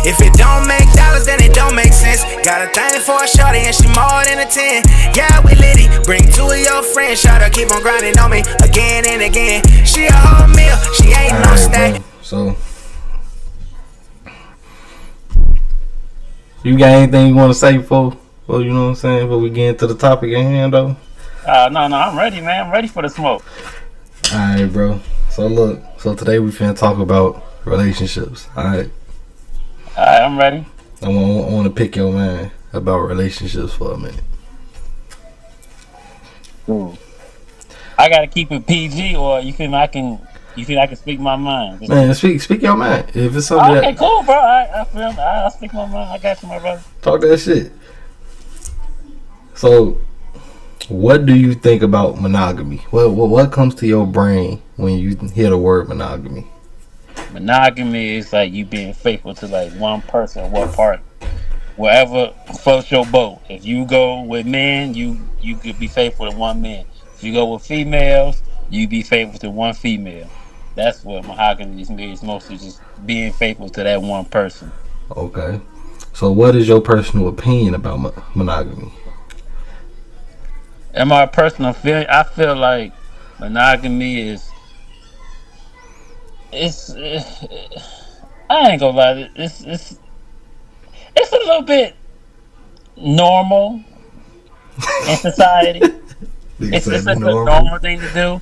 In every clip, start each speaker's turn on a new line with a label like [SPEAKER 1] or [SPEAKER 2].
[SPEAKER 1] If it don't make dollars, then it don't make sense. Got a thing for a shorty and she more than a 10. Yeah, we litty. Bring two of your friends, shot her, keep on grinding on me again and again. She a whole meal, she ain't no stack.
[SPEAKER 2] So, you got anything you want to say before you know what I'm saying, before we get into the topic at hand, though?
[SPEAKER 3] No, I'm ready, man. I'm ready for the smoke.
[SPEAKER 2] Alright, bro. So today we finna talk about relationships. Alright,
[SPEAKER 3] I'm ready.
[SPEAKER 2] I want to pick your mind about relationships for a minute.
[SPEAKER 3] Ooh. I gotta keep it PG, or you think I can speak my mind?
[SPEAKER 2] Man, speak your mind. If it's something
[SPEAKER 3] okay, cool, bro. I'll speak my mind. I got you, my brother.
[SPEAKER 2] Talk that shit. So, what do you think about monogamy? What comes to your brain when you hear the word monogamy?
[SPEAKER 3] Monogamy is like you being faithful to like one person, one partner, wherever floats your boat. If you go with men, you could be faithful to one man. If you go with females, you be faithful to one female. That's what monogamy is. It's mostly just being faithful to that one person.
[SPEAKER 2] Okay. So, what is your personal opinion about monogamy?
[SPEAKER 3] In my personal feeling, I feel like monogamy is. I ain't gonna lie. It's a little bit normal in society. It's a normal thing to do.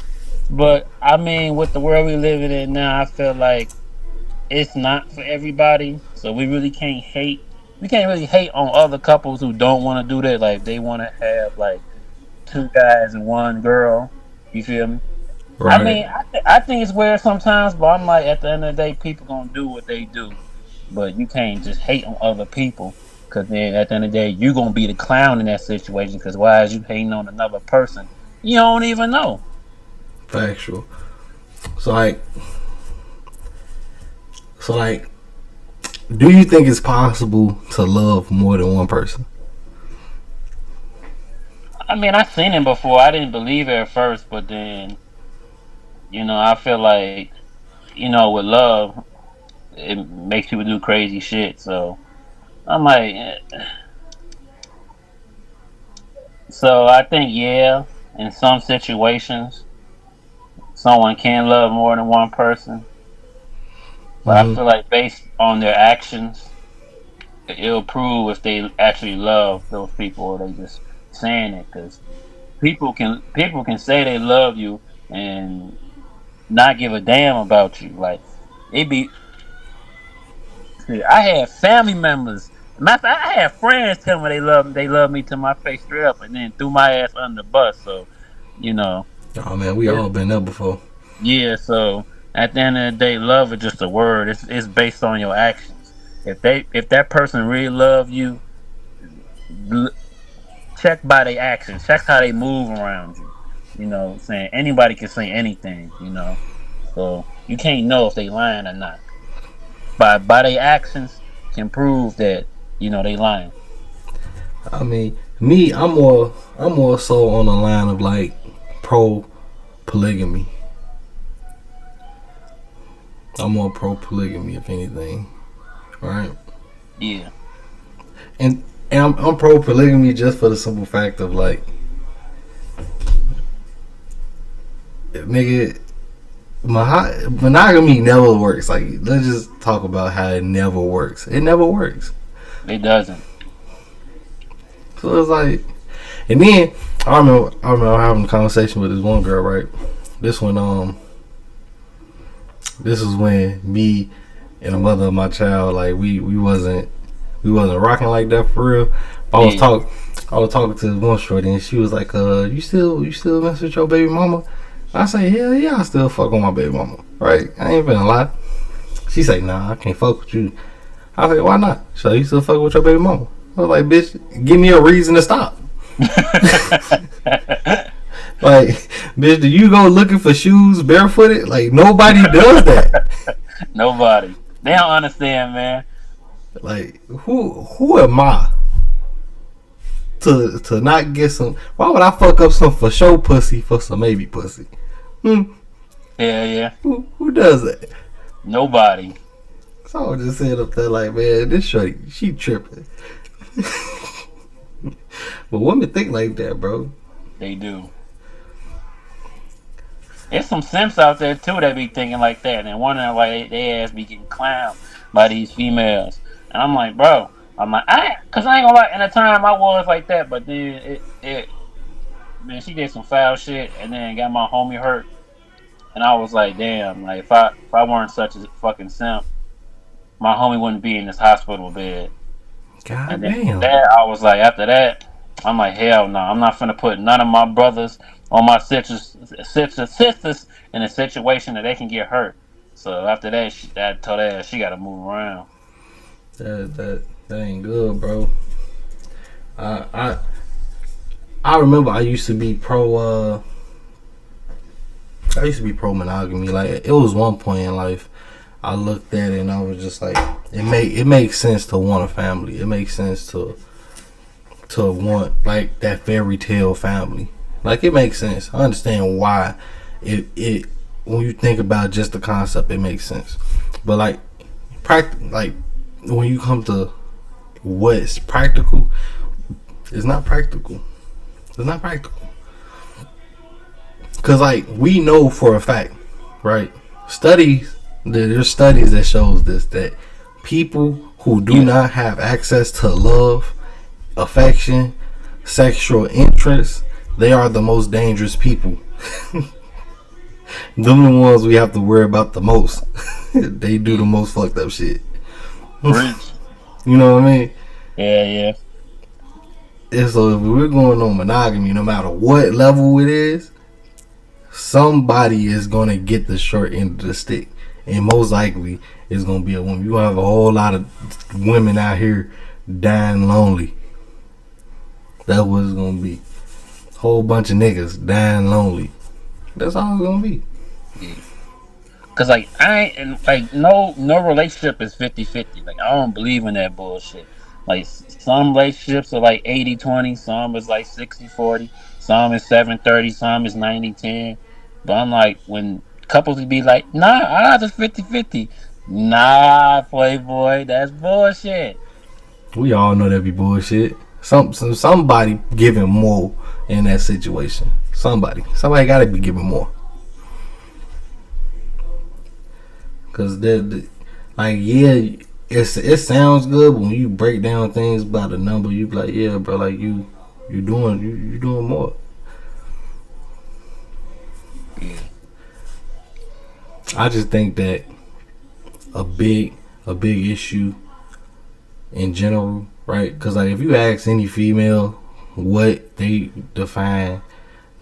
[SPEAKER 3] But I mean, with the world we living in now, I feel like it's not for everybody. So we really can't hate. We can't really hate on other couples who don't want to do that. Like they want to have like 2 guys and 1 girl. You feel me? Right. I mean, I think it's weird sometimes, but I'm like, at the end of the day, people gonna do what they do. But you can't just hate on other people, because then at the end of the day, you gonna be the clown in that situation. Because why is you hating on another person you don't even know?
[SPEAKER 2] Factual. So like, do you think it's possible to love more than one person?
[SPEAKER 3] I mean, I've seen it before. I didn't believe it at first, but then, I feel like, with love, it makes people do crazy shit. So I'm like, so I think, yeah, in some situations, someone can love more than one person. But I feel like based on their actions, it'll prove if they actually love those people or they just saying it. Because people can say they love you and not give a damn about you. Like I have family members. Matter of fact, I have friends tell me they love me to my face straight up, and then threw my ass under the bus. So,
[SPEAKER 2] Oh man, we all been there before.
[SPEAKER 3] Yeah. So at the end of the day, love is just a word. It's based on your actions. If that person really love you, check by their actions. Check how they move around you. Saying anybody can say anything. So you can't know if they lying or not. By their actions can prove that they lying.
[SPEAKER 2] I mean, me, I'm more so on the line of like pro polygamy. I'm more pro polygamy, if anything, right?
[SPEAKER 3] Yeah.
[SPEAKER 2] And I'm pro polygamy just for the simple fact of like, nigga, monogamy never works. Like, let's just talk about how it never works. It never works.
[SPEAKER 3] It doesn't.
[SPEAKER 2] So it's like, and then I remember having a conversation with this one girl, right? This was when me and the mother of my child, like we wasn't rocking like that for real. I was talking to this one shorty, and she was like, you still mess with your baby mama? I say, hell yeah, I still fuck with my baby mama, right? I ain't finna lie. She say, nah, I can't fuck with you. I say, why not? So you still fuck with your baby mama? I was like, bitch, give me a reason to stop. Like, bitch, do you go looking for shoes barefooted? Like, nobody does that.
[SPEAKER 3] Nobody. They don't understand, man.
[SPEAKER 2] Like, who am I to not get some? Why would I fuck up some for show pussy for some maybe pussy?
[SPEAKER 3] Yeah.
[SPEAKER 2] Who does that?
[SPEAKER 3] Nobody.
[SPEAKER 2] So I was just saying up there like, man, this shorty, she tripping. But women think like that, bro.
[SPEAKER 3] They do. There's some simps out there too that be thinking like that and wondering why they ass be getting clowned by these females. And I'm like, bro, cause I ain't gonna lie. In the time I was like that, but then man, she did some foul shit and then got my homie hurt. And I was like, damn, like if I weren't such a fucking simp, my homie wouldn't be in this hospital bed.
[SPEAKER 2] God
[SPEAKER 3] And then
[SPEAKER 2] damn.
[SPEAKER 3] that I was like, after that, I'm like, hell no, I'm not finna put none of my brothers or my sisters in a situation that they can get hurt. So after that, I told her she got to move around.
[SPEAKER 2] That ain't good, bro. I I I remember I used to be pro. I used to be pro monogamy. Like it was one point in life I looked at it and I was just like, it makes sense to want a family. It makes sense to want like that fairy tale family. Like it makes sense. I understand why it when you think about just the concept, it makes sense. But like when you come to what's practical, it's not practical. It's not practical. Cause like we know for a fact, right? There's studies that shows this, that people who do not have access to love, affection, sexual interest, they are the most dangerous people. Them the ones we have to worry about the most. They do the most fucked up shit. You know what I mean?
[SPEAKER 3] Yeah.
[SPEAKER 2] And so if we're going on monogamy, no matter what level it is, somebody is gonna get the short end of the stick, and most likely it's gonna be a woman. You gonna have a whole lot of women out here dying lonely. That's what it's gonna be. Whole bunch of niggas dying lonely. That's all it's gonna be.
[SPEAKER 3] Yeah. Cause like I ain't like no relationship is 50-50. Like I don't believe in that bullshit. Like some relationships are like 80-20, some is like 60-40, some is 7-30, some is 90-10. But I'm like when couples would be like, nah, I just 50-50. Nah, playboy, that's bullshit.
[SPEAKER 2] We all know that be bullshit. Somebody giving more in that situation. Somebody gotta be giving more. Cause like yeah, it sounds good, but when you break down things by the number, you be like, yeah, bro, like you doing more.
[SPEAKER 3] Yeah.
[SPEAKER 2] I just think that a big issue in general, right? Because like if you ask any female what they define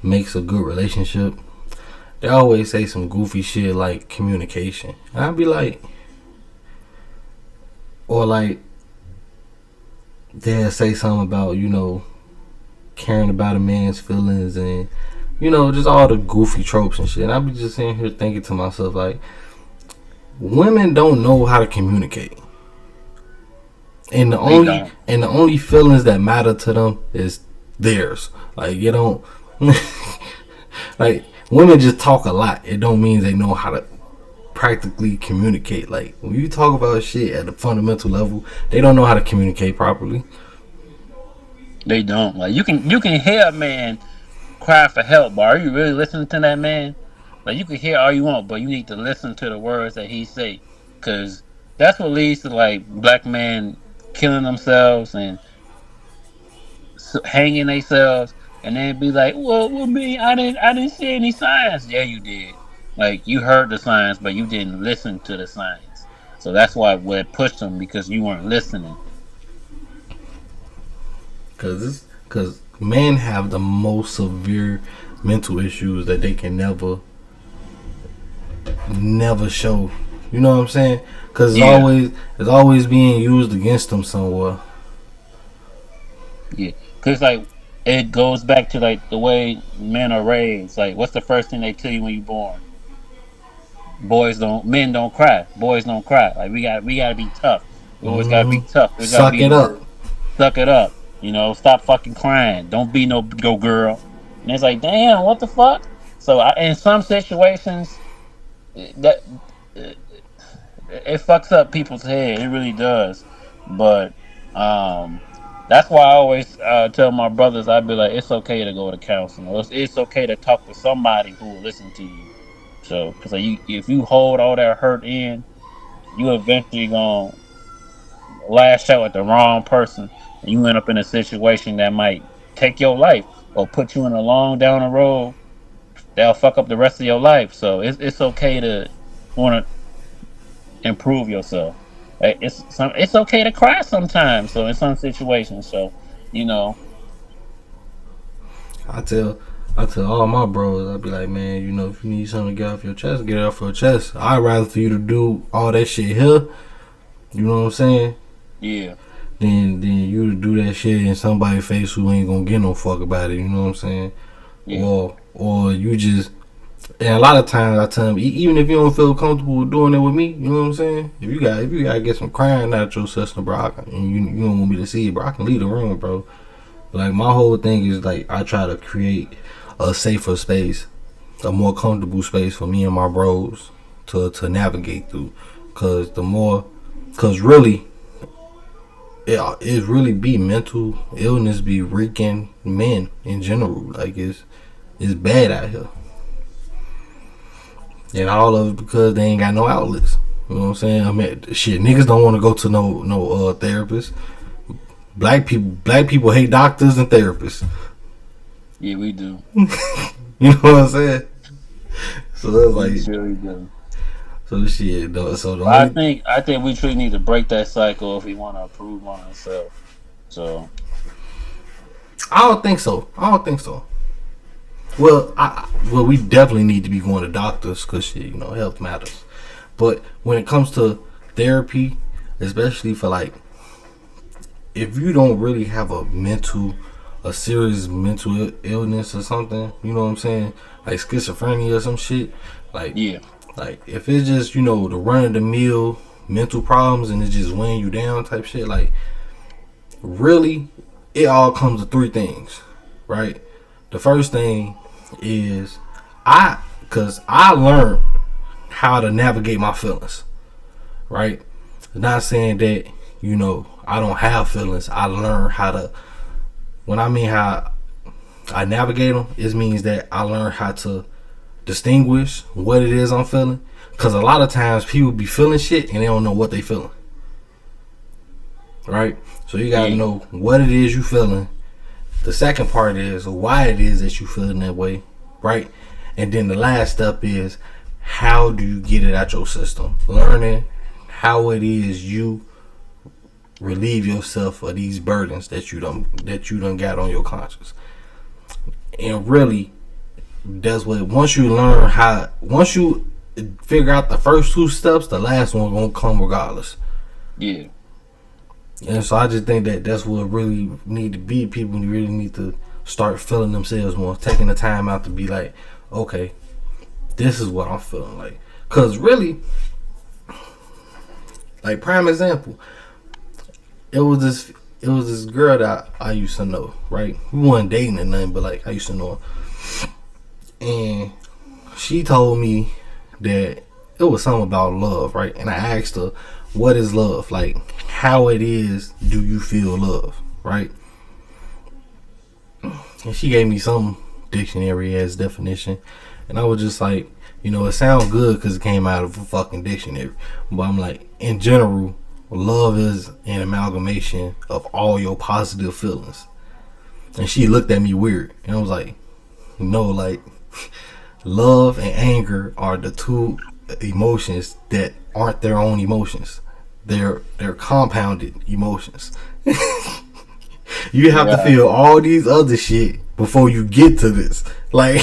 [SPEAKER 2] makes a good relationship, they always say some goofy shit like communication. And I'd be like, or like they'll say something about, caring about a man's feelings and, just all the goofy tropes and shit. And I'd be just sitting here thinking to myself, like, women don't know how to communicate. And the only feelings that matter to them is theirs. Like, you don't like women just talk a lot. It don't mean they know how to practically communicate. Like when you talk about shit at a fundamental level, they don't know how to communicate properly.
[SPEAKER 3] They don't. Like you can hear a man cry for help, but are you really listening to that man? Like you can hear all you want, but you need to listen to the words that he say, cause that's what leads to like black men killing themselves and hanging themselves, and then be like, well, me, I didn't see any signs. Yeah, you did. Like you heard the signs, but you didn't listen to the signs. So that's why what pushed them because you weren't listening.
[SPEAKER 2] Cause men have the most severe mental issues that they can never show. You know what I'm saying? Cause it's always being used against them somewhere.
[SPEAKER 3] Yeah, cause like it goes back to like the way men are raised. Like, what's the first thing they tell you when you're born? Men don't cry. Boys don't cry. Like we gotta be tough. We always gotta be tough. We gotta
[SPEAKER 2] Suck
[SPEAKER 3] be
[SPEAKER 2] it up.
[SPEAKER 3] suck it up. Stop fucking crying. Don't be no girl. And it's like, damn, what the fuck? So in some situations, that it fucks up people's head. It really does. But um, that's why I always tell my brothers, I'd be like, it's okay to go to counseling. Or it's okay to talk to somebody who will listen to you. So, because if you hold all that hurt in, you eventually gonna lash out at the wrong person, and you end up in a situation that might take your life or put you in a long down the road that'll fuck up the rest of your life. So it's okay to want to improve yourself. It's okay to cry sometimes. So in some situations, so you know,
[SPEAKER 2] I tell I tell all my bros, I be like, man, if you need something to get off your chest, get it off your chest. I'd rather for you to do all that shit here, you know what I'm saying?
[SPEAKER 3] yeah,
[SPEAKER 2] Than you to do that shit in somebody's face who ain't gonna get no fuck about it, you know what I'm saying?
[SPEAKER 3] yeah,
[SPEAKER 2] Or you just, and a lot of times I tell them, even if you don't feel comfortable doing it with me, you know what I'm saying? If you gotta get some crying out your system, bro, and you don't want me to see it, bro, I can leave the room, bro. Like, my whole thing is, like, I try to create a safer space, a more comfortable space for me and my bros to navigate through. Cause really, it really be mental illness be wreaking men in general. Like, it's bad out here. And all of it because they ain't got no outlets. You know what I'm saying? I mean, shit, niggas don't want to go to no therapist. Black people hate doctors and therapists.
[SPEAKER 3] yeah, we do.
[SPEAKER 2] You know what I'm saying? So that's like,
[SPEAKER 3] We surely do.
[SPEAKER 2] so shit. So the
[SPEAKER 3] But
[SPEAKER 2] only,
[SPEAKER 3] I think we truly need to break that cycle if we want to improve on ourselves. So
[SPEAKER 2] I don't think so. Well, we definitely need to be going to doctors because shit, health matters. But when it comes to therapy, especially for like, if you don't really have a serious mental illness or something, you know what I'm saying, like schizophrenia or some shit, like,
[SPEAKER 3] yeah,
[SPEAKER 2] like if it's just the run of the mill mental problems and it's just weighing you down type shit, like, really, it all comes to three things, right? The first thing is because I learned how to navigate my feelings, right? Not saying that I don't have feelings. I learned how to. When I mean how I navigate them, it means that I learn how to distinguish what it is I'm feeling. Because a lot of times people be feeling shit and they don't know what they feeling, right? So you gotta know what it is you feeling. The second part is why it is that you feeling that way, right? And then the last step is how do you get it out your system? Learning how it is you relieve yourself of these burdens that you done got on your conscience. And really, that's what once you figure out the first two steps, the last one gonna come regardless.
[SPEAKER 3] yeah,
[SPEAKER 2] And so I just think that that's what really need to be. People really need to start feeling themselves more, taking the time out to be like, okay, this is what I'm feeling like. Cause really, like, prime example, it was this girl that I used to know, right? We weren't dating or nothing, but like I used to know her. And she told me that it was something about love, right? And I asked her, what is love? Like, how it is do you feel love, right? And she gave me some dictionary as definition. And I was just like, it sounds good because it came out of a fucking dictionary. But I'm like, in general, love is an amalgamation of all your positive feelings. And she looked at me weird. And I was like, like, love and anger are the two emotions that aren't their own emotions. They're compounded emotions. You have to feel all these other shit before you get to this. Like,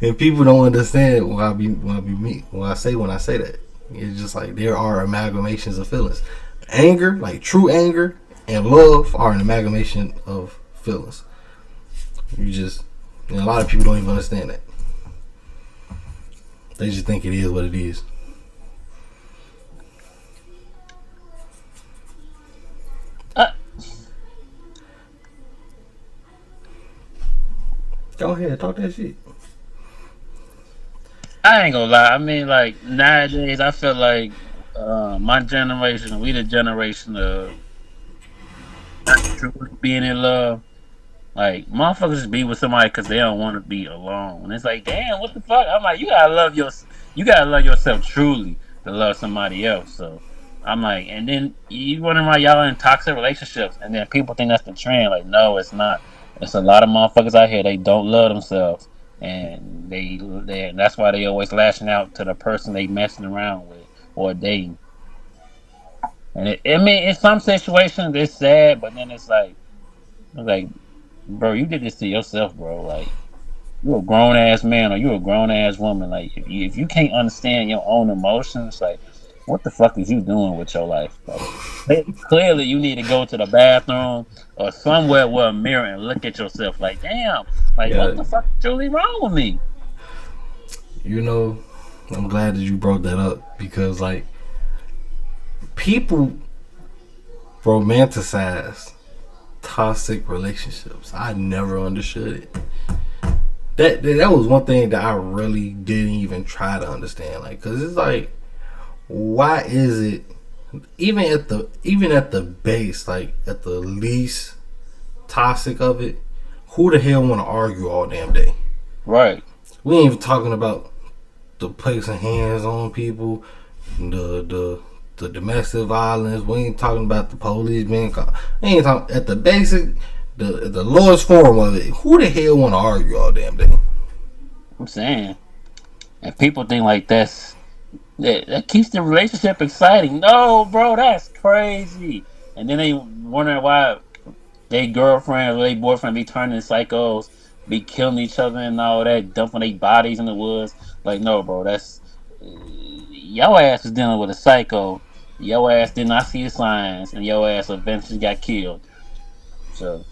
[SPEAKER 2] and people don't understand when I say that. It's just like there are amalgamations of feelings. Anger, like true anger, and love are an amalgamation of feelings. A lot of people don't even understand that. They just think it is what it is. Go ahead, talk that shit.
[SPEAKER 3] I ain't gonna lie. I mean, like nowadays, I feel like my generation, we the generation of truly being in love. Like motherfuckers just be with somebody because they don't want to be alone. And it's like, damn, what the fuck? I'm like, you gotta love yourself truly to love somebody else. So I'm like, and then you wondering why y'all in toxic relationships, and then people think that's the trend. Like, no, it's not. It's a lot of motherfuckers out here they don't love themselves, and they that's why they always lashing out to the person they messing around with or dating. And I mean, in some situations it's sad, but then it's like, bro, you did this to yourself, bro. Like, you a grown ass man or you a grown ass woman. Like, if you can't understand your own emotions, like, what the fuck is you doing with your life? Like, clearly, you need to go to the bathroom or somewhere with a mirror and look at yourself. Like, damn, like, what
[SPEAKER 2] Yeah,
[SPEAKER 3] the fuck is truly wrong with me?
[SPEAKER 2] you know, I'm glad that you brought that up because like people romanticize toxic relationships. I never understood it. That was one thing that I really didn't even try to understand. Like, cause it's like, why is it even at the base, like at the least toxic of it, who the hell want to argue all damn day?
[SPEAKER 3] Right.
[SPEAKER 2] We ain't even talking about the placing hands on people, the domestic violence. We ain't talking about the police being called. We ain't talking at the basic, the lowest form of it. Who the hell want to argue all damn day?
[SPEAKER 3] I'm saying. And people think like that keeps the relationship exciting. No, bro, that's crazy. And then they wondering why they girlfriend or they boyfriend be turning psychos, be killing each other and all that, dumping their bodies in the woods. Like, no, bro, that's your ass is dealing with a psycho. Your ass did not see the signs, and your ass eventually got killed. So,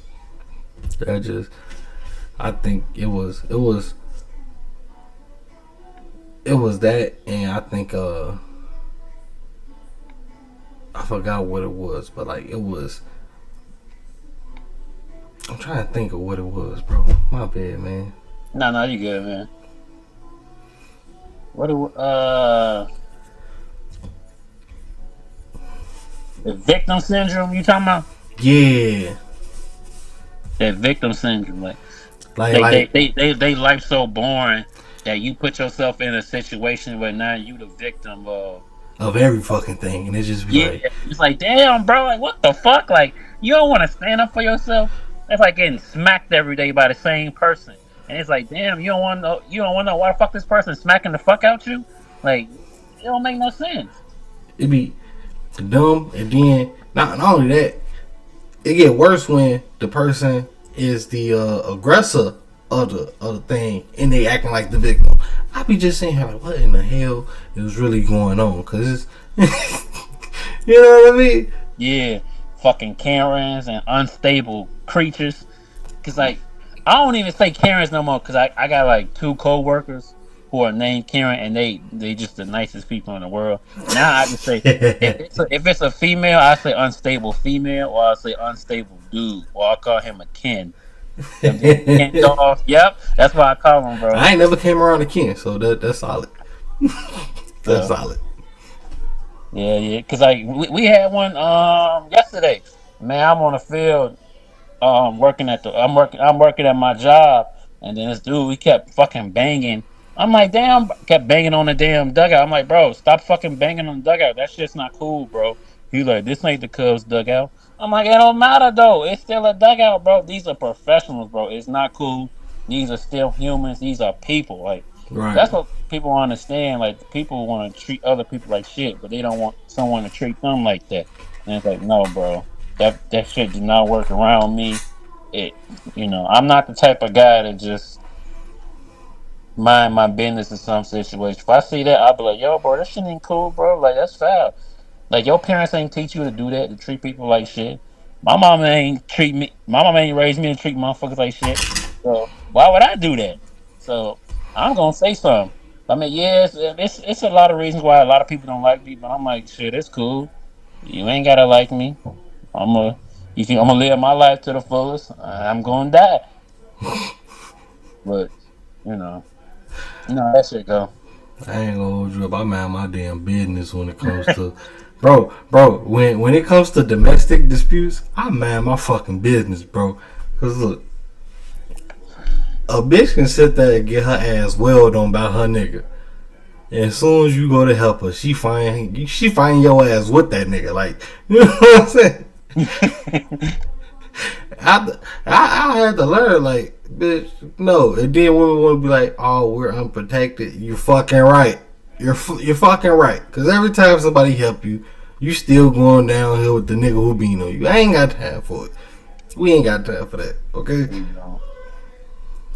[SPEAKER 2] That just, I think it was that, and I think I forgot what it was, but like it was. I'm trying to think of what it was, bro. My bad, man.
[SPEAKER 3] no, no, you good, man. What do the victim syndrome you talking about?
[SPEAKER 2] Yeah,
[SPEAKER 3] That victim syndrome, like
[SPEAKER 2] like
[SPEAKER 3] they life so boring that you put yourself in a situation where now you the victim of.
[SPEAKER 2] of every fucking thing, and it just be
[SPEAKER 3] Yeah,
[SPEAKER 2] like,
[SPEAKER 3] it's like, damn, bro, like what the fuck? Like you don't want to stand up for yourself. That's like getting smacked every day by the same person, and it's like, damn, you don't want to know why the fuck this person smacking the fuck out you. Like it don't make no sense.
[SPEAKER 2] it be dumb, and then not only that, it get worse when the person is the aggressor of the thing, and they acting like the victim. I be just saying, like, what in the hell is really going on? Cause it's, you know what I mean?
[SPEAKER 3] Yeah, fucking Karens and unstable creatures. Cause like I don't even say Karens no more. Cause I got like two coworkers who are named Karen, and they just the nicest people in the world. Now I just say if it's a female, I say unstable female, or I say unstable dude, or I call him a Ken. Them Ken dolls. Yep, that's what I call them, bro.
[SPEAKER 2] I ain't never came around again, so that's solid. That's
[SPEAKER 3] So
[SPEAKER 2] solid.
[SPEAKER 3] yeah, yeah. Cause like we had one yesterday. Man, I'm on the field I'm working at my job, and then this dude he kept fucking banging. I'm like, damn, kept banging on the damn dugout. I'm like, bro, stop fucking banging on the dugout. That shit's not cool, bro. He like, this ain't the Cubs dugout. I'm like, it don't matter though. It's still a dugout, bro. These are professionals, bro. It's not cool. These are still humans. These are people. Like
[SPEAKER 2] Right.
[SPEAKER 3] that's what people understand. Like people want to treat other people like shit, but they don't want someone to treat them like that. And it's like, no, bro. That shit did not work around me. It, I'm not the type of guy that just mind my business in some situation. If I see that, I'll be like, yo, bro, that shit ain't cool, bro. Like that's foul. Like your parents ain't teach you to do that, to treat people like shit. My mama ain't treat me. My mama ain't raised me to treat motherfuckers like shit. So why would I do that? So I'm gonna say something. I mean, yes, it's a lot of reasons why a lot of people don't like me, but I'm like, shit, it's cool. You ain't gotta like me. I'm gonna, I'm gonna live my life to the fullest. I'm gonna die, but you know, that shit go.
[SPEAKER 2] I ain't gonna hold you up. I mind my damn business when it comes to, bro. When it comes to domestic disputes, I mind my fucking business, bro. Cause look, a bitch can sit there and get her ass wailed on by her nigga. And as soon as you go to help her, she find your ass with that nigga. Like, you know what I'm saying? I had to learn, like, bitch, no. And then women want to be like, oh, we're unprotected. You're fucking right. You're fucking right. Because every time somebody help you, you still going downhill with the nigga who being on you. I ain't got time for it. We ain't got time for that, okay?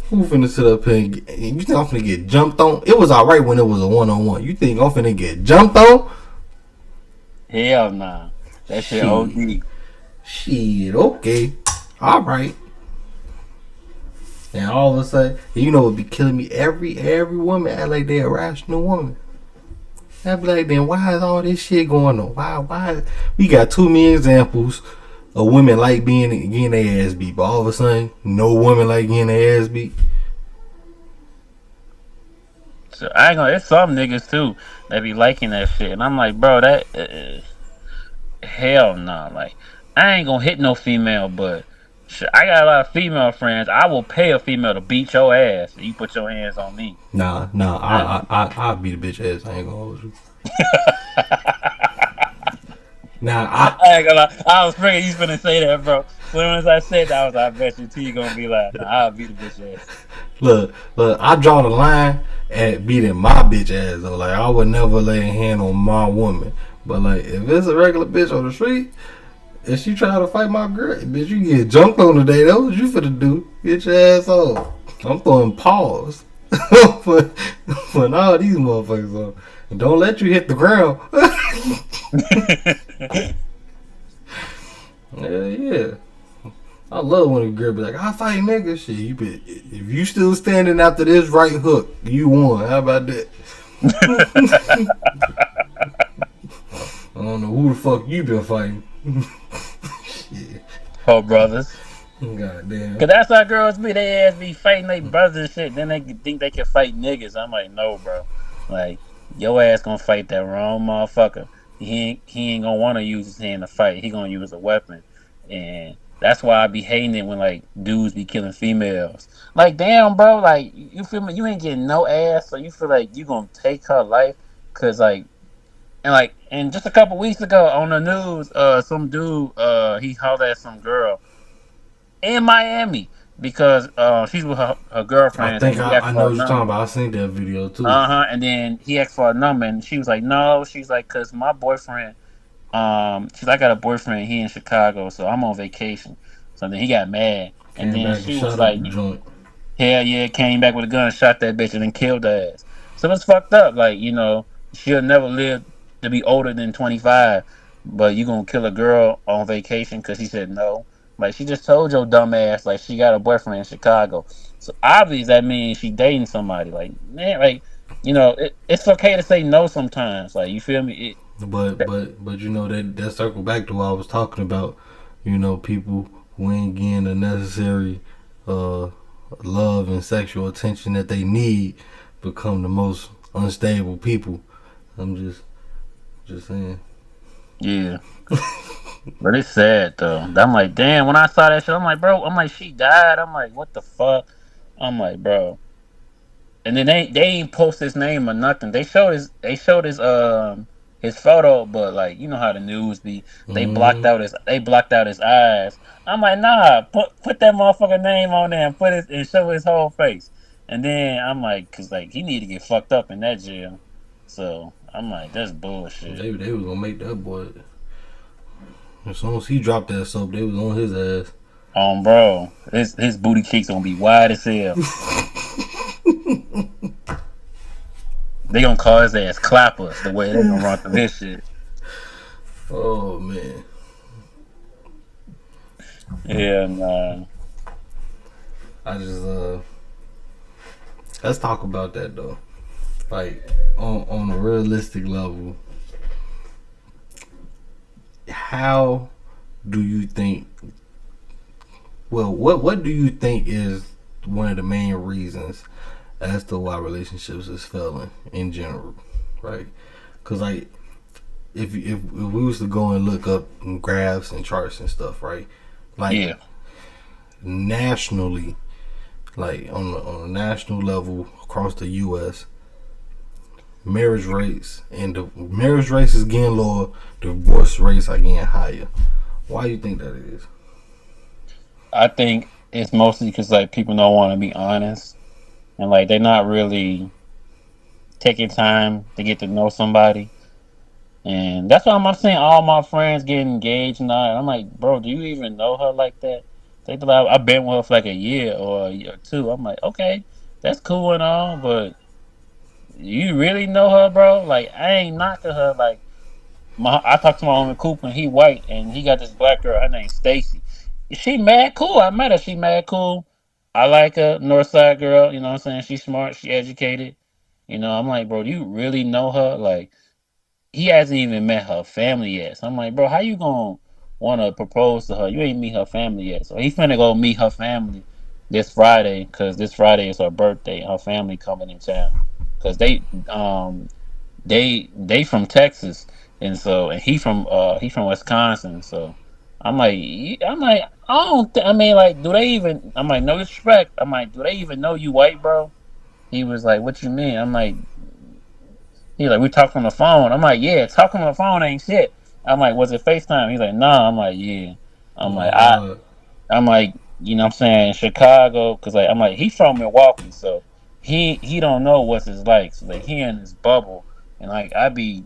[SPEAKER 2] Who finna sit up here and you think I'm finna get jumped on? It was alright when it was a one-on-one. You think I'm finna get jumped on?
[SPEAKER 3] Hell nah. That shit OD.
[SPEAKER 2] Shit, okay. Alright. And all of a sudden, you know what be killing me? Every woman act like they're a rational woman. I'd be like, then why is all this shit going on? Why? We got too many examples of women like getting their ass beat, but all of a sudden, no woman like getting their ass beat.
[SPEAKER 3] So I ain't gonna. There's some niggas too that be liking that shit, and I'm like, bro, that hell no. Like, I ain't gonna hit no female, but shit, I got a lot of female friends. I will pay a female to beat your ass if you put your hands on me.
[SPEAKER 2] Nah, I beat a bitch ass. I ain't gonna hold you. Nah,
[SPEAKER 3] I ain't gonna lie. I was figuring you was gonna say that, bro. As I said that, I was like, I bet you T gonna be like, nah, I'll beat a bitch ass.
[SPEAKER 2] Look, I draw the line at beating my bitch ass though. Like, I would never lay a hand on my woman. But like, if it's a regular bitch on the street, if she try to fight my girl, bitch, you get jumped on today. That's what you finna do. Get your ass off. I'm throwing paws. Putting all these motherfuckers on. And don't let you hit the ground. Yeah. I love when a girl be like, I fight niggas. Shit, if you still standing after this right hook, you won. How about that? I don't know who the fuck you been fighting. Shit.
[SPEAKER 3] Oh, brothers.
[SPEAKER 2] Goddamn.
[SPEAKER 3] Cause that's how girls be. They ass be fighting they brothers and shit. Then they think they can fight niggas. I'm like, no, bro. Like, your ass gonna fight that wrong motherfucker. He ain't gonna want to use his hand to fight. He gonna use a weapon, and that's why I be hating it when like dudes be killing females. Like, damn, bro. Like, you feel me? You ain't getting no ass, so you feel like you gonna take her life? Cause and just a couple weeks ago on the news, some dude he hollered at some girl in Miami because she's with her
[SPEAKER 2] I
[SPEAKER 3] girlfriend,
[SPEAKER 2] think
[SPEAKER 3] and he asked
[SPEAKER 2] I know
[SPEAKER 3] for a
[SPEAKER 2] what you're talking
[SPEAKER 3] number.
[SPEAKER 2] about. I seen that video too.
[SPEAKER 3] And then he asked for a number, and she was like, "No." She's like, "Cause my boyfriend, she's like, I got a boyfriend. He in Chicago, so I'm on vacation." So then he got mad, and
[SPEAKER 2] Came
[SPEAKER 3] then
[SPEAKER 2] back and
[SPEAKER 3] she was
[SPEAKER 2] shot up
[SPEAKER 3] like,
[SPEAKER 2] the joint.
[SPEAKER 3] "Hell yeah!" Came back with a gun, shot that bitch, and then killed her ass. So it's fucked up. Like, she'll never live to be older than 25, but you gonna kill a girl on vacation because she said no. Like, she just told your dumb ass like she got a boyfriend in Chicago. So obviously that means she dating somebody. Like, man, like, it's okay to say no sometimes. Like, you feel me?
[SPEAKER 2] But you know that circle back to what I was talking about. People who ain't getting the necessary love and sexual attention that they need become the most unstable people. I'm just saying.
[SPEAKER 3] Yeah. But it's sad though. I'm like, damn, when I saw that shit, I'm like, bro, she died. I'm like, what the fuck? I'm like, bro. And then they ain't post his name or nothing. They showed his photo, but like, you know how the news be.
[SPEAKER 2] Mm-hmm.
[SPEAKER 3] They blocked out his eyes. I'm like, nah, put that motherfucker name on there and show his whole face. And then I'm like, cause like he need to get fucked up in that jail. So I'm like, that's bullshit.
[SPEAKER 2] They was gonna make that boy. As soon as he dropped that soap, they was on his ass.
[SPEAKER 3] Bro, his booty cheeks gonna be wide as hell. They gonna call his ass clappers the way they gonna run through his shit.
[SPEAKER 2] Oh man.
[SPEAKER 3] Yeah, nah.
[SPEAKER 2] I just let's talk about that though. Like on a realistic level, how do you think? Well, what do you think is one of the main reasons as to why relationships is failing in general, right? Because like if we was to go and look up graphs and charts and stuff, right? Like
[SPEAKER 3] Yeah,
[SPEAKER 2] nationally, like on a national level across the U.S., the marriage rates is getting lower, divorce rates are getting higher. Why do you think that is?
[SPEAKER 3] I think it's mostly because like people don't want to be honest, and like they're not really taking time to get to know somebody. And that's why I'm saying all my friends get engaged and all. I'm like, bro, do you even know her like that? They be like, I've been with her for like a year or a year or two. I'm like, okay, that's cool and all, but you really know her, bro? Like, I ain't knocking her. Like, I talked to my Uncle Cooper, and he white, and he got this black girl. Her name's Stacy. She mad cool. I met her. She mad cool. I like her, North Side girl. You know what I'm saying? She's smart. She educated. You know, I'm like, bro, do you really know her? Like, he hasn't even met her family yet. So I'm like, bro, how you gonna want to propose to her? You ain't meet her family yet. So he finna go meet her family this Friday, cause this Friday is her birthday. Her family coming in town, cause they from Texas, and so and he from Wisconsin. So I'm like, I mean, like, do they even? I'm like, no disrespect. I'm like, do they even know you white, bro? He was like, what you mean? I'm like, he like, we talked on the phone. I'm like, yeah, talking on the phone ain't shit. I'm like, was it FaceTime? He's like, nah. I'm like, yeah. I'm like,
[SPEAKER 2] Oh God.
[SPEAKER 3] I'm like, you know what I'm saying, Chicago, because like I'm like, he's from Milwaukee, so he don't know what's it's like. So like he in his bubble. And like I be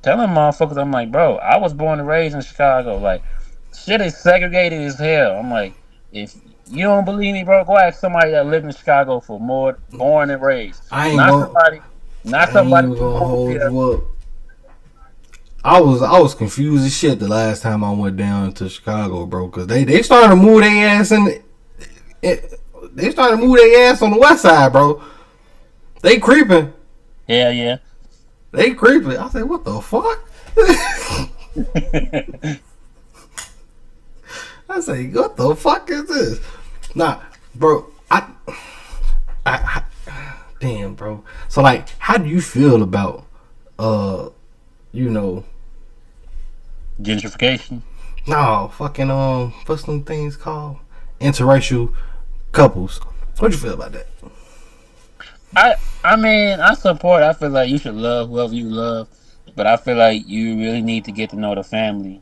[SPEAKER 3] telling motherfuckers, I'm like, bro, I was born and raised in Chicago. Like shit is segregated as hell. I'm like, if you don't believe me, bro, go ask somebody that lived in Chicago for more born and raised.
[SPEAKER 2] I ain't
[SPEAKER 3] Not
[SPEAKER 2] gonna.
[SPEAKER 3] somebody not
[SPEAKER 2] I ain't
[SPEAKER 3] somebody
[SPEAKER 2] even
[SPEAKER 3] who
[SPEAKER 2] gonna
[SPEAKER 3] moved
[SPEAKER 2] hold
[SPEAKER 3] here.
[SPEAKER 2] you up. I was confused as shit the last time I went down to Chicago, bro, because they started to move their ass they started to move their ass on the west side, bro. They creeping.
[SPEAKER 3] Yeah, yeah.
[SPEAKER 2] They creeping. I said, what the fuck? I say, what the fuck is this? Nah, bro. I damn, bro. So like, how do you feel about uh, you know,
[SPEAKER 3] Gentrification.
[SPEAKER 2] no fucking what's them things called? Interracial couples. What you feel about that?
[SPEAKER 3] I mean, I support. I feel like you should love whoever you love, but I feel like you really need to get to know the family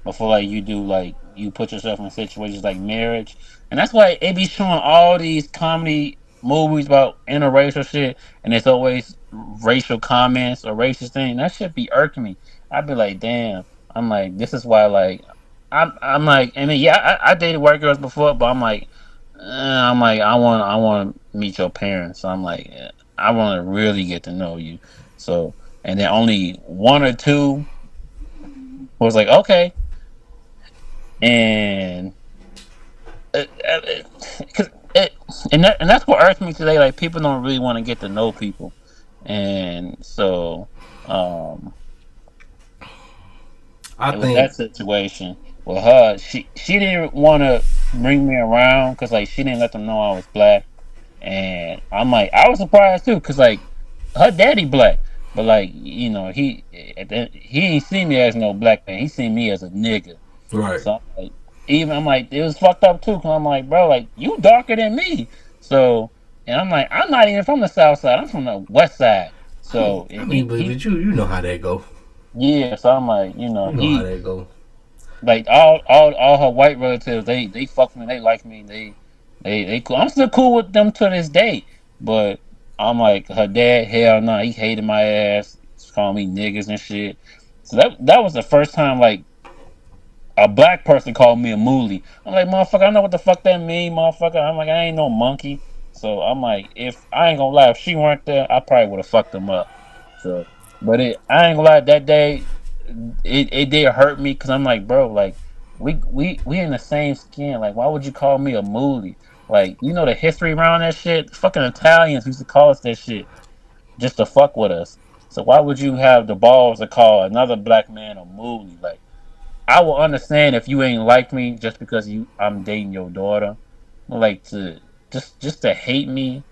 [SPEAKER 3] before like you do like you put yourself in situations like marriage, and that's why it be showing all these comedy movies about interracial shit, and it's always racial comments or racist thing. That should be irking me. I'd be like, damn. I'm like, this is why like I'm like, I mean, yeah, I dated white girls before, but I'm like, I want to meet your parents. So I'm like, I want to really get to know you. So, and then only one or two was like, okay, and cause it, and that's what irks me today. Like people don't really want to get to know people, and so um,
[SPEAKER 2] I
[SPEAKER 3] it was that
[SPEAKER 2] think
[SPEAKER 3] situation with her. She didn't want to bring me around because like she didn't let them know I was black. And I'm like, I was surprised too, cause like her daddy black, but like you know he ain't see me as no black man. He seen me as a nigga.
[SPEAKER 2] right.
[SPEAKER 3] So I'm like it was fucked up too, cause I'm like, bro, like you darker than me. So and I'm like, I'm not even from the south side. I'm from the west side. So
[SPEAKER 2] I
[SPEAKER 3] and
[SPEAKER 2] mean,
[SPEAKER 3] he
[SPEAKER 2] but you know how that go.
[SPEAKER 3] yeah. So I'm like,
[SPEAKER 2] You know how that go.
[SPEAKER 3] like all her white relatives, they fuck me, they like me, they cool. I'm still cool with them to this day, but I'm like her dad, hell no, he hated my ass, he's calling me niggas and shit. So that was the first time like a black person called me a moolie. I'm like, motherfucker, I know what the fuck that mean, motherfucker. I'm like, I ain't no monkey. So I'm like, if I ain't gonna lie, if she weren't there, I probably would have fucked them up. So, but I ain't gonna lie, that day, it did hurt me because I'm like, bro, like we in the same skin. Like, why would you call me a moolie? Like, you know the history around that shit. Fucking Italians used to call us that shit just to fuck with us. So why would you have the balls to call another black man a moolie? Like. I will understand if you ain't like me just because I'm dating your daughter. Like to just to hate me.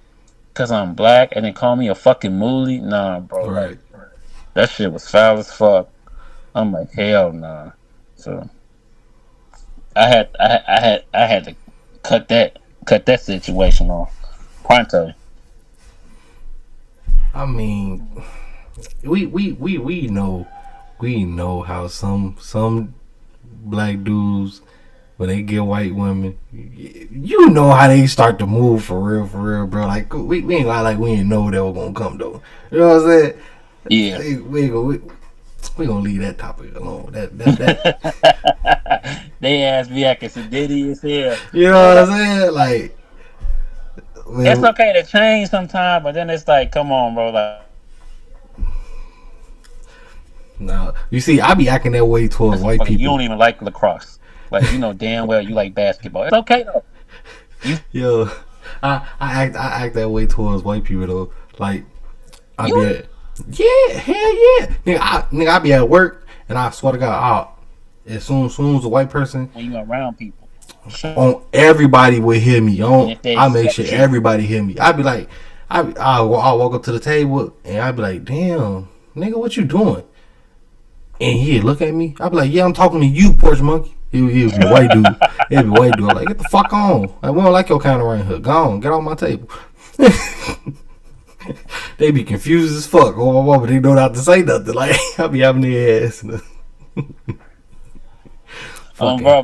[SPEAKER 3] because I'm black and then call me a fucking moolie. Nah, bro. Like
[SPEAKER 2] Right.
[SPEAKER 3] that shit was foul as fuck. I'm like hell nah. So I had to cut that situation off pronto.
[SPEAKER 2] I mean, we know how some black dudes when they get white women, you know how they start to move for real, bro. Like we ain't like we didn't know they were gonna come though. You know what I'm
[SPEAKER 3] Yeah.
[SPEAKER 2] saying? We gonna leave that topic alone. That
[SPEAKER 3] They asked me acting sedity as hell.
[SPEAKER 2] you know
[SPEAKER 3] But
[SPEAKER 2] what I'm
[SPEAKER 3] like,
[SPEAKER 2] saying? Like,
[SPEAKER 3] it's
[SPEAKER 2] well,
[SPEAKER 3] okay to change sometimes, but then it's like, come on, bro. Like,
[SPEAKER 2] no. You see, I be acting that way towards white
[SPEAKER 3] you
[SPEAKER 2] people.
[SPEAKER 3] don't even like lacrosse. Like, you know damn well you like basketball. It's okay though. You
[SPEAKER 2] Yo, I act that way towards white people though. Like I be
[SPEAKER 3] you
[SPEAKER 2] at yeah, hell yeah, nigga. I be at work and I swear to God, as soon as a white person
[SPEAKER 3] when you around people. Sure.
[SPEAKER 2] on everybody will hear me.
[SPEAKER 3] And if they
[SPEAKER 2] I make sure
[SPEAKER 3] accept you,
[SPEAKER 2] everybody hear me. I be like, I'll walk up to the table and I be like, damn, nigga, what you doing? And he'd look at me. I'd be like, yeah, I'm talking to you, porch monkey. He'll be a white dude. He'll be a white dude. I'm like, get the fuck on. Like, we don't like your kind around here. Go on, get off my table. They be confused as fuck. But they don't have to say nothing. Like, I be having their ass.
[SPEAKER 3] bro,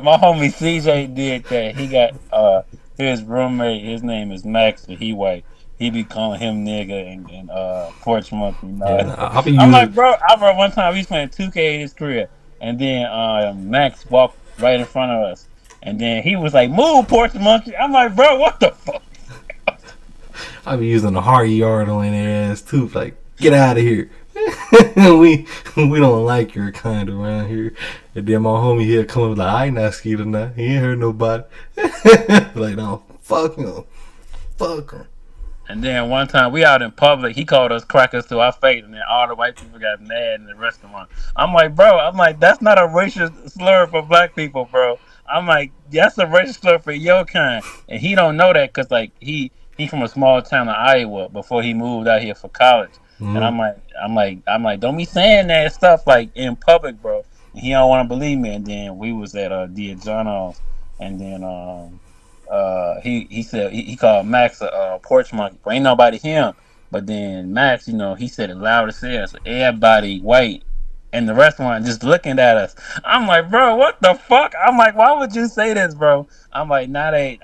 [SPEAKER 3] my homie CJ did that. He got his roommate. His name is Max, but he white. He be calling him nigga and porch monkey.
[SPEAKER 2] Yeah,
[SPEAKER 3] Nah.
[SPEAKER 2] nah, I be
[SPEAKER 3] I'm like,
[SPEAKER 2] using.
[SPEAKER 3] bro. I remember one time we was playing 2K in his crib, and then Max walked right in front of us, and then he was like, "Move, porch monkey." I'm like, bro, what the fuck?
[SPEAKER 2] I be using the hard yard on their ass too. Like, get out of here. we don't like your kind around here. And then my homie here come up like, I ain't not skeeter now. He ain't hurt nobody. Like, no, fuck him. Fuck him.
[SPEAKER 3] And then one time we out in public, he called us crackers to our face, and then all the white people got mad in the restaurant. I'm like, bro, that's not a racial slur for black people, bro. I'm like, that's a racial slur for your kind, and he don't know that because like he from a small town in Iowa before he moved out here for college, and
[SPEAKER 2] Mm-hmm.
[SPEAKER 3] I'm like, don't be saying that stuff like in public, bro. And he don't want to believe me. And then we was at Diajono's, and then he said he called Max a porch monkey, but ain't nobody him. But then Max, you know, he said it loud as hell. So everybody white in the restaurant just looking at us. I'm like, bro, what the fuck? I'm like, why would you say this, bro? I'm like, now they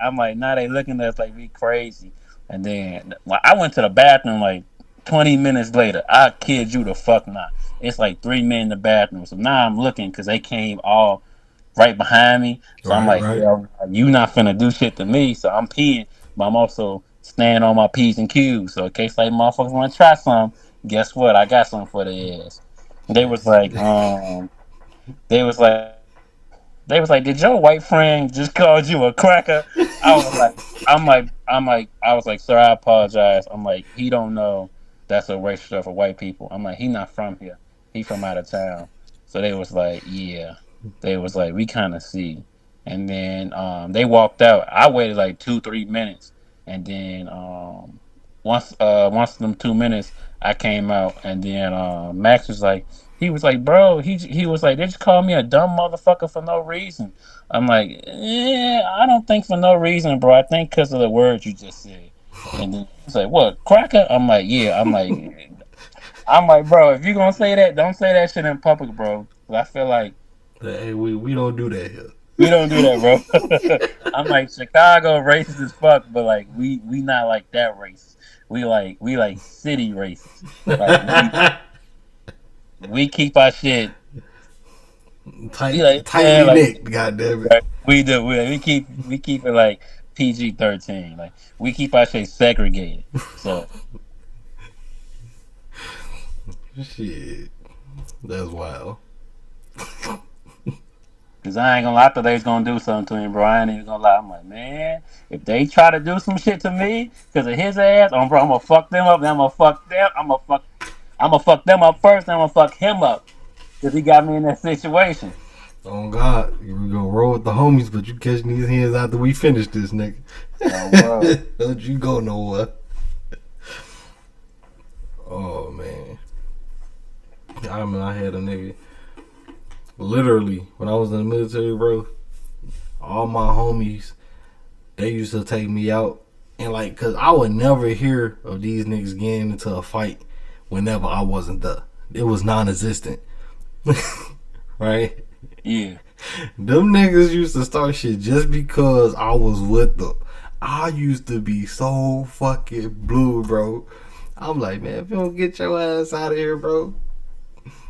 [SPEAKER 3] looking at us like we crazy. And then I went to the bathroom like 20 minutes later. I kid you the fuck not. It's like 3 men in the bathroom. So now I'm looking because they came all right behind me. So I'm
[SPEAKER 2] Right,
[SPEAKER 3] like,
[SPEAKER 2] right.
[SPEAKER 3] yo, you not finna do shit to me. So I'm peeing, but I'm also staying on my P's and Q's. So in case like motherfuckers want to try some, guess what? I got something for their ass. They was like, they was like, did your white friend just called you a cracker? I was like, I was like, sir, I apologize. I'm like, he don't know that's a racial stuff for white people. I'm like, he not from here. He from out of town. So they was like, yeah. They was like, we kind of see. And then they walked out. I waited like 2-3 minutes, and then once them 2 minutes, I came out, and then Max was like, he was like, bro, he was like, they just called me a dumb motherfucker for no reason. I'm like, yeah, I don't think for no reason, bro. I think because of the words you just said. And then he's like, what, cracker? I'm like, yeah. I'm like, bro, if you gonna say that, don't say that shit in public, bro. 'Cause I feel like
[SPEAKER 2] Hey, we don't do that here.
[SPEAKER 3] we don't do that, bro. I'm like, Chicago racist as fuck, but like we not like that racist. We like city racist. Like we keep our shit. We like
[SPEAKER 2] Tightly
[SPEAKER 3] like
[SPEAKER 2] knit, goddamn it.
[SPEAKER 3] right, we do. We keep it like PG-13. Like we keep our shit segregated. So
[SPEAKER 2] Shit. That's wild.
[SPEAKER 3] cause I ain't gonna lie, I thought they was gonna do something to him, bro. I ain't even gonna lie. I'm like, man, if they try to do some shit to me because of his ass, bro, I'm gonna fuck them up. Then I'm gonna fuck them. I'm gonna fuck them up first. Then I'm gonna fuck him up because he got me in that situation.
[SPEAKER 2] Oh God, we gonna roll with the homies, but you catching these hands after we finish this, nigga.
[SPEAKER 3] Oh, bro.
[SPEAKER 2] Don't you go nowhere. I had a nigga. Literally, when I was in the military, bro, all my homies, they used to take me out. And, like, because I would never hear of these niggas getting into a fight whenever I wasn't there. It was non-existent. Right?
[SPEAKER 3] Yeah.
[SPEAKER 2] Them niggas used to start shit just because I was with them. I used to be so fucking blue, bro. I'm like, man, if you don't get your ass out of here, bro.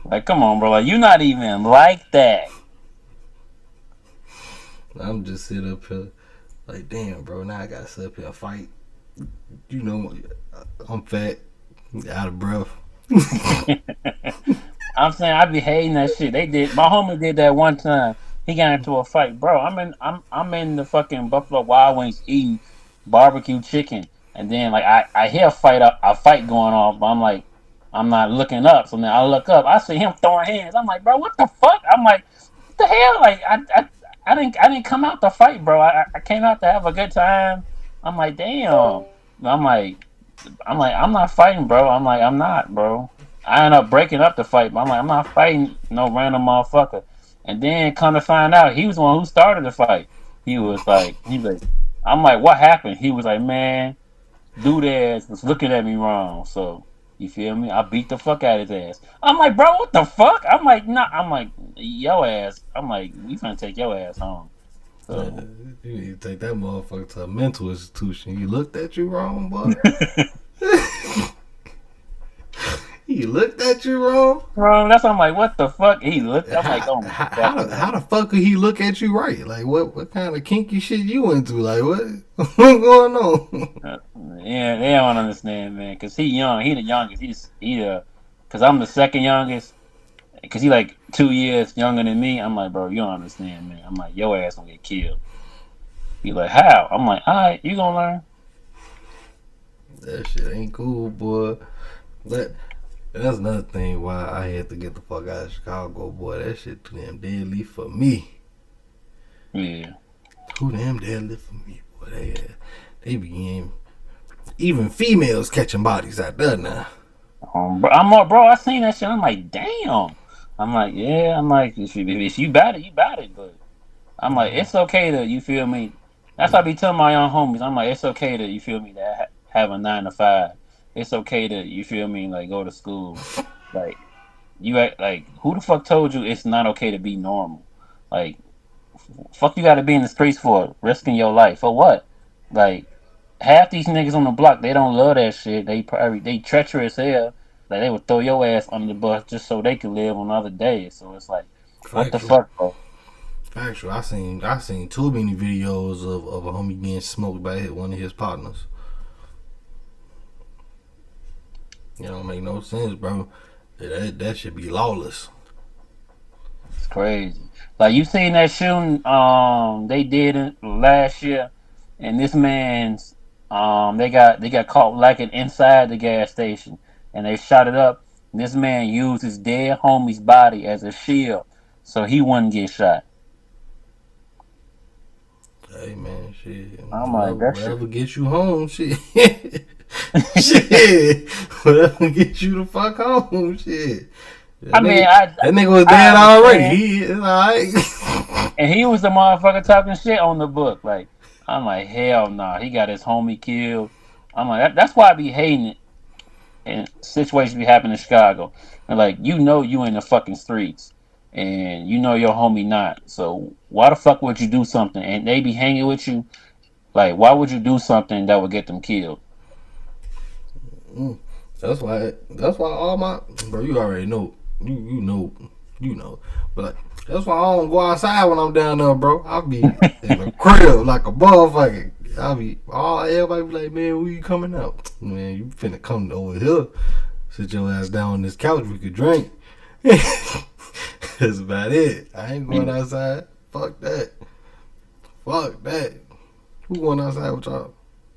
[SPEAKER 3] Like, come on, bro. Like, you're not even like that.
[SPEAKER 2] I'm just sitting up here like, damn, bro, now I gotta sit up here and fight. You know, I'm fat, out of breath.
[SPEAKER 3] I'm saying I be hating that shit. My homie did that one time. He got into a fight, bro. I'm in the fucking Buffalo Wild Wings eating barbecue chicken, and then like I hear a fight going on, but I'm like, I'm not looking up. So then I look up, I see him throwing hands. I'm like, bro, what the fuck? I'm like, what the hell? Like I didn't come out to fight, bro. I came out to have a good time. I'm like, damn. I'm like, I'm not fighting, bro. I'm like, I'm not, bro. I end up breaking up the fight, but I'm like, I'm not fighting no random motherfucker. And then come to find out, he was the one who started the fight. I'm like, what happened? He was like, man, dude ass was looking at me wrong. So, you feel me? I beat the fuck out of his ass. I'm like, bro, what the fuck? I'm like, nah. I'm like, yo ass. I'm like, we finna take your ass home. So.
[SPEAKER 2] You need to take that motherfucker to a mental institution. He looked at you wrong, boy. He looked at you wrong,
[SPEAKER 3] bro. That's I'm like, what the fuck? He looked. I'm like, oh,
[SPEAKER 2] how the fuck could he look at you right? Like, what kind of kinky shit you into? Like, what's going on?
[SPEAKER 3] Yeah, they don't understand, man. Cause he young. He the youngest. Cause I'm the second youngest. Cause he like 2 years younger than me. I'm like, bro, you don't understand, man. I'm like, your ass gonna get killed. He like, how? I'm like, all right, you gonna learn.
[SPEAKER 2] That shit ain't cool, boy. But that's another thing why I had to get the fuck out of Chicago, boy. That shit too damn deadly for me.
[SPEAKER 3] Yeah.
[SPEAKER 2] Too damn deadly for me, boy. They begin even females catching bodies out there now.
[SPEAKER 3] Bro, I seen that shit. I'm like, damn. I'm like, yeah. I'm like, if you bad it, you bad it. But I'm like, it's okay to, you feel me. That's what I be telling my young homies. I'm like, it's okay to, you feel me, to have a 9 to 5. It's okay to, you feel me, like go to school. Like, you act like, who the fuck told you it's not okay to be normal? Like, fuck you got to be in the streets for, risking your life for what? Like, half these niggas on the block, they don't love that shit. They treacherous hell. Like, they would throw your ass under the bus just so they could live on other days. So it's like, what the fuck, bro?
[SPEAKER 2] Factual. I seen too many videos of a homie getting smoked by one of his partners. It don't make no sense, bro. That should be lawless.
[SPEAKER 3] It's crazy. Like, you seen that shooting they did it last year, and this man's they got caught lacking inside the gas station, and they shot it up. This man used his dead homie's body as a shield so he wouldn't get shot.
[SPEAKER 2] Hey man, shit.
[SPEAKER 3] I'm like, that
[SPEAKER 2] whatever
[SPEAKER 3] shit
[SPEAKER 2] gets you home, shit. Shit. Whatever gets you the fuck home, shit. That nigga was dead already. He is alright.
[SPEAKER 3] And he was the motherfucker talking shit on the book. Like, I'm like, hell nah. He got his homie killed. I'm like, that's why I be hating it. And situations be happening in Chicago. And like, you in the fucking streets. And you know your homie not. So why the fuck would you do something? And they be hanging with you. Like, why would you do something that would get them killed?
[SPEAKER 2] That's why all my bro, you already know. You know. But like, that's why I don't go outside when I'm down there, bro. I'll be in the crib like a motherfucker. Everybody be like, man, when you coming out? Man, you finna come over here. Sit your ass down on this couch, we could drink. That's about it. I ain't going outside. Fuck that. Who going outside with y'all?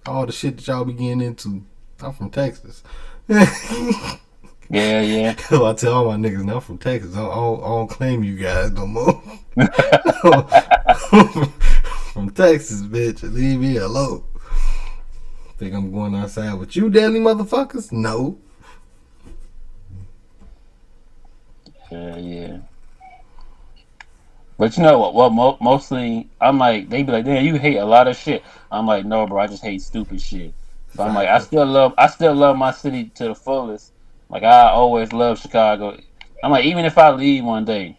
[SPEAKER 2] All the shit that y'all be getting into. I'm from Texas.
[SPEAKER 3] Yeah.
[SPEAKER 2] I tell all my niggas, now I'm from Texas. I don't claim you guys no more. From Texas, bitch. Leave me alone. Think I'm going outside with you deadly motherfuckers? No.
[SPEAKER 3] Yeah. But you know what? Well, mostly I'm like they be like, "Damn, you hate a lot of shit." I'm like, "No, bro, I just hate stupid shit." But I'm like,
[SPEAKER 2] Facts.
[SPEAKER 3] I still love my city to the fullest. Like I always love Chicago. I'm like, even if I leave one day,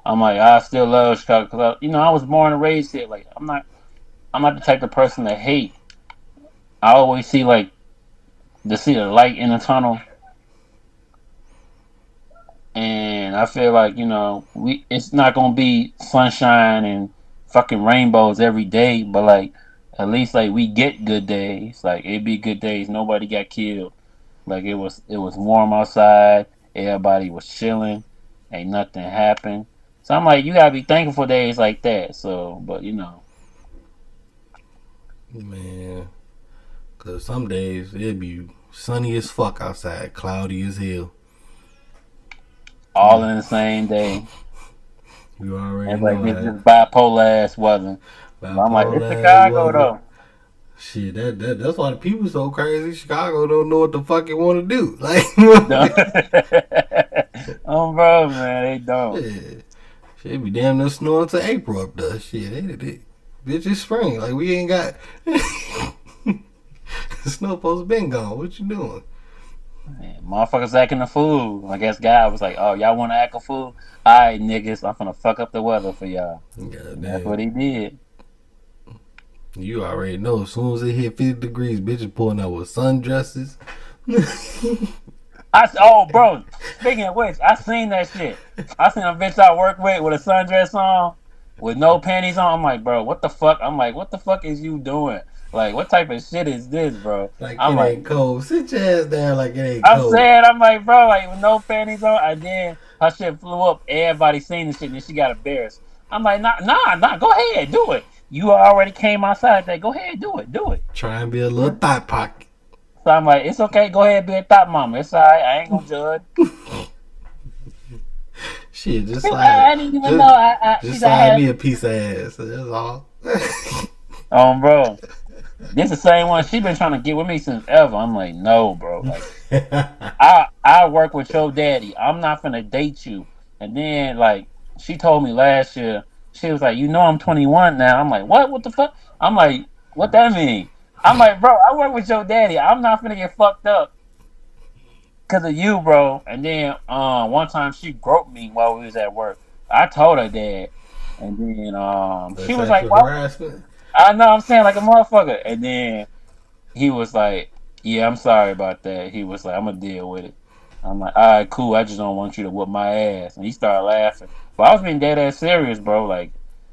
[SPEAKER 3] I'm like, I still love Chicago because I was born and raised here. Like I'm not the type of person to hate. I always see like to see the light in the tunnel, and I feel like it's not gonna be sunshine and fucking rainbows every day, but like at least like we get good days. Like it be good days. Nobody got killed. Like it was warm outside. Everybody was chilling. Ain't nothing happened. So I'm like, you gotta be thankful for days like that. So, but
[SPEAKER 2] Man, cause some days it'd be sunny as fuck outside, cloudy as hell.
[SPEAKER 3] all
[SPEAKER 2] You
[SPEAKER 3] in the same day.
[SPEAKER 2] you already
[SPEAKER 3] It's like
[SPEAKER 2] know
[SPEAKER 3] it's
[SPEAKER 2] that
[SPEAKER 3] just bipolar ass weather. But I'm like, it's
[SPEAKER 2] bipolar ass
[SPEAKER 3] Chicago
[SPEAKER 2] weather.
[SPEAKER 3] though.
[SPEAKER 2] Shit, that's why the people so crazy. Chicago don't know what the fuck it want to do. Like,
[SPEAKER 3] They don't. Bro, man, they don't.
[SPEAKER 2] shit, shit be damn near snowing to April up there. Shit, bitch, it's spring. Like we ain't got snow supposed to been gone. What you doing?
[SPEAKER 3] Man, motherfuckers acting a fool. I guess God was like, "Oh, y'all want to act a fool? All right, niggas, I'm gonna fuck up the weather for y'all."
[SPEAKER 2] God
[SPEAKER 3] And that's
[SPEAKER 2] damn.
[SPEAKER 3] what he did.
[SPEAKER 2] You already know. As soon as it hit 50 degrees, bitches pulling out with sundresses.
[SPEAKER 3] Bro. Speaking of which, I seen that shit. I seen a bitch I work with a sundress on, with no panties on. I'm like, bro, what the fuck? I'm like, what the fuck is you doing? Like, what type of shit is this, bro?
[SPEAKER 2] Like
[SPEAKER 3] I'm
[SPEAKER 2] it
[SPEAKER 3] like,
[SPEAKER 2] ain't cold. Sit your ass down like it ain't
[SPEAKER 3] I'm
[SPEAKER 2] cold.
[SPEAKER 3] saying, I'm like, bro, like with no panties on, and then her shit flew up. Everybody seen the shit, and then she got embarrassed. I'm like, nah, go ahead, do it. You already came outside there. Go ahead, do it.
[SPEAKER 2] Try and be a little thought pocket.
[SPEAKER 3] So I'm like, it's okay. Go ahead, be a top mama. It's alright. I ain't gonna judge.
[SPEAKER 2] Shit, just
[SPEAKER 3] I didn't even know.
[SPEAKER 2] just
[SPEAKER 3] I
[SPEAKER 2] slide
[SPEAKER 3] had.
[SPEAKER 2] me a piece of ass. That's all.
[SPEAKER 3] Bro, this the same one. She been trying to get with me since ever. I'm like, no, bro. Like, I work with your daddy. I'm not gonna date you. And then like she told me last year, she was like, I'm 21 now. I'm like, what? What the fuck? I'm like, what that mean? I'm like, bro, I work with your daddy. I'm not gonna get fucked up because of you, bro. And then one time she groped me while we was at work. I told her dad, and then
[SPEAKER 2] The
[SPEAKER 3] she was like,
[SPEAKER 2] sexual
[SPEAKER 3] "What?"
[SPEAKER 2] harassment.
[SPEAKER 3] I know I'm saying like a motherfucker. And then he was like, "Yeah, I'm sorry about that." He was like, "I'm gonna deal with it." I'm like, "All right, cool. I just don't want you to whoop my ass." And he started laughing. But I was being dead ass serious, bro. Like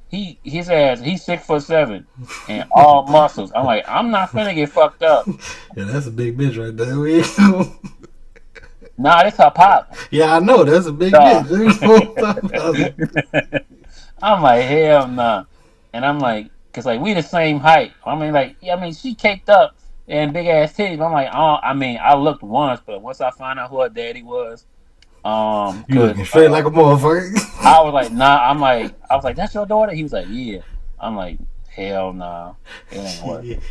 [SPEAKER 3] his ass, he's 6'7" and all muscles. I'm like, I'm not finna get fucked up.
[SPEAKER 2] Yeah, that's a big bitch right there.
[SPEAKER 3] Nah, this her pop.
[SPEAKER 2] Yeah, I know. That's a big
[SPEAKER 3] Nah.
[SPEAKER 2] bitch.
[SPEAKER 3] I'm like, hell nah. And I'm like, cause like we the same height. I mean, like, yeah, I mean, she caked up and big ass titties. I'm like, oh, I mean, I looked once, but once I found out who her daddy was,
[SPEAKER 2] You
[SPEAKER 3] cause
[SPEAKER 2] looking straight like a motherfucker.
[SPEAKER 3] I was like, nah. I was like, that's your daughter. He was like, yeah. I'm like, hell nah, it ain't working.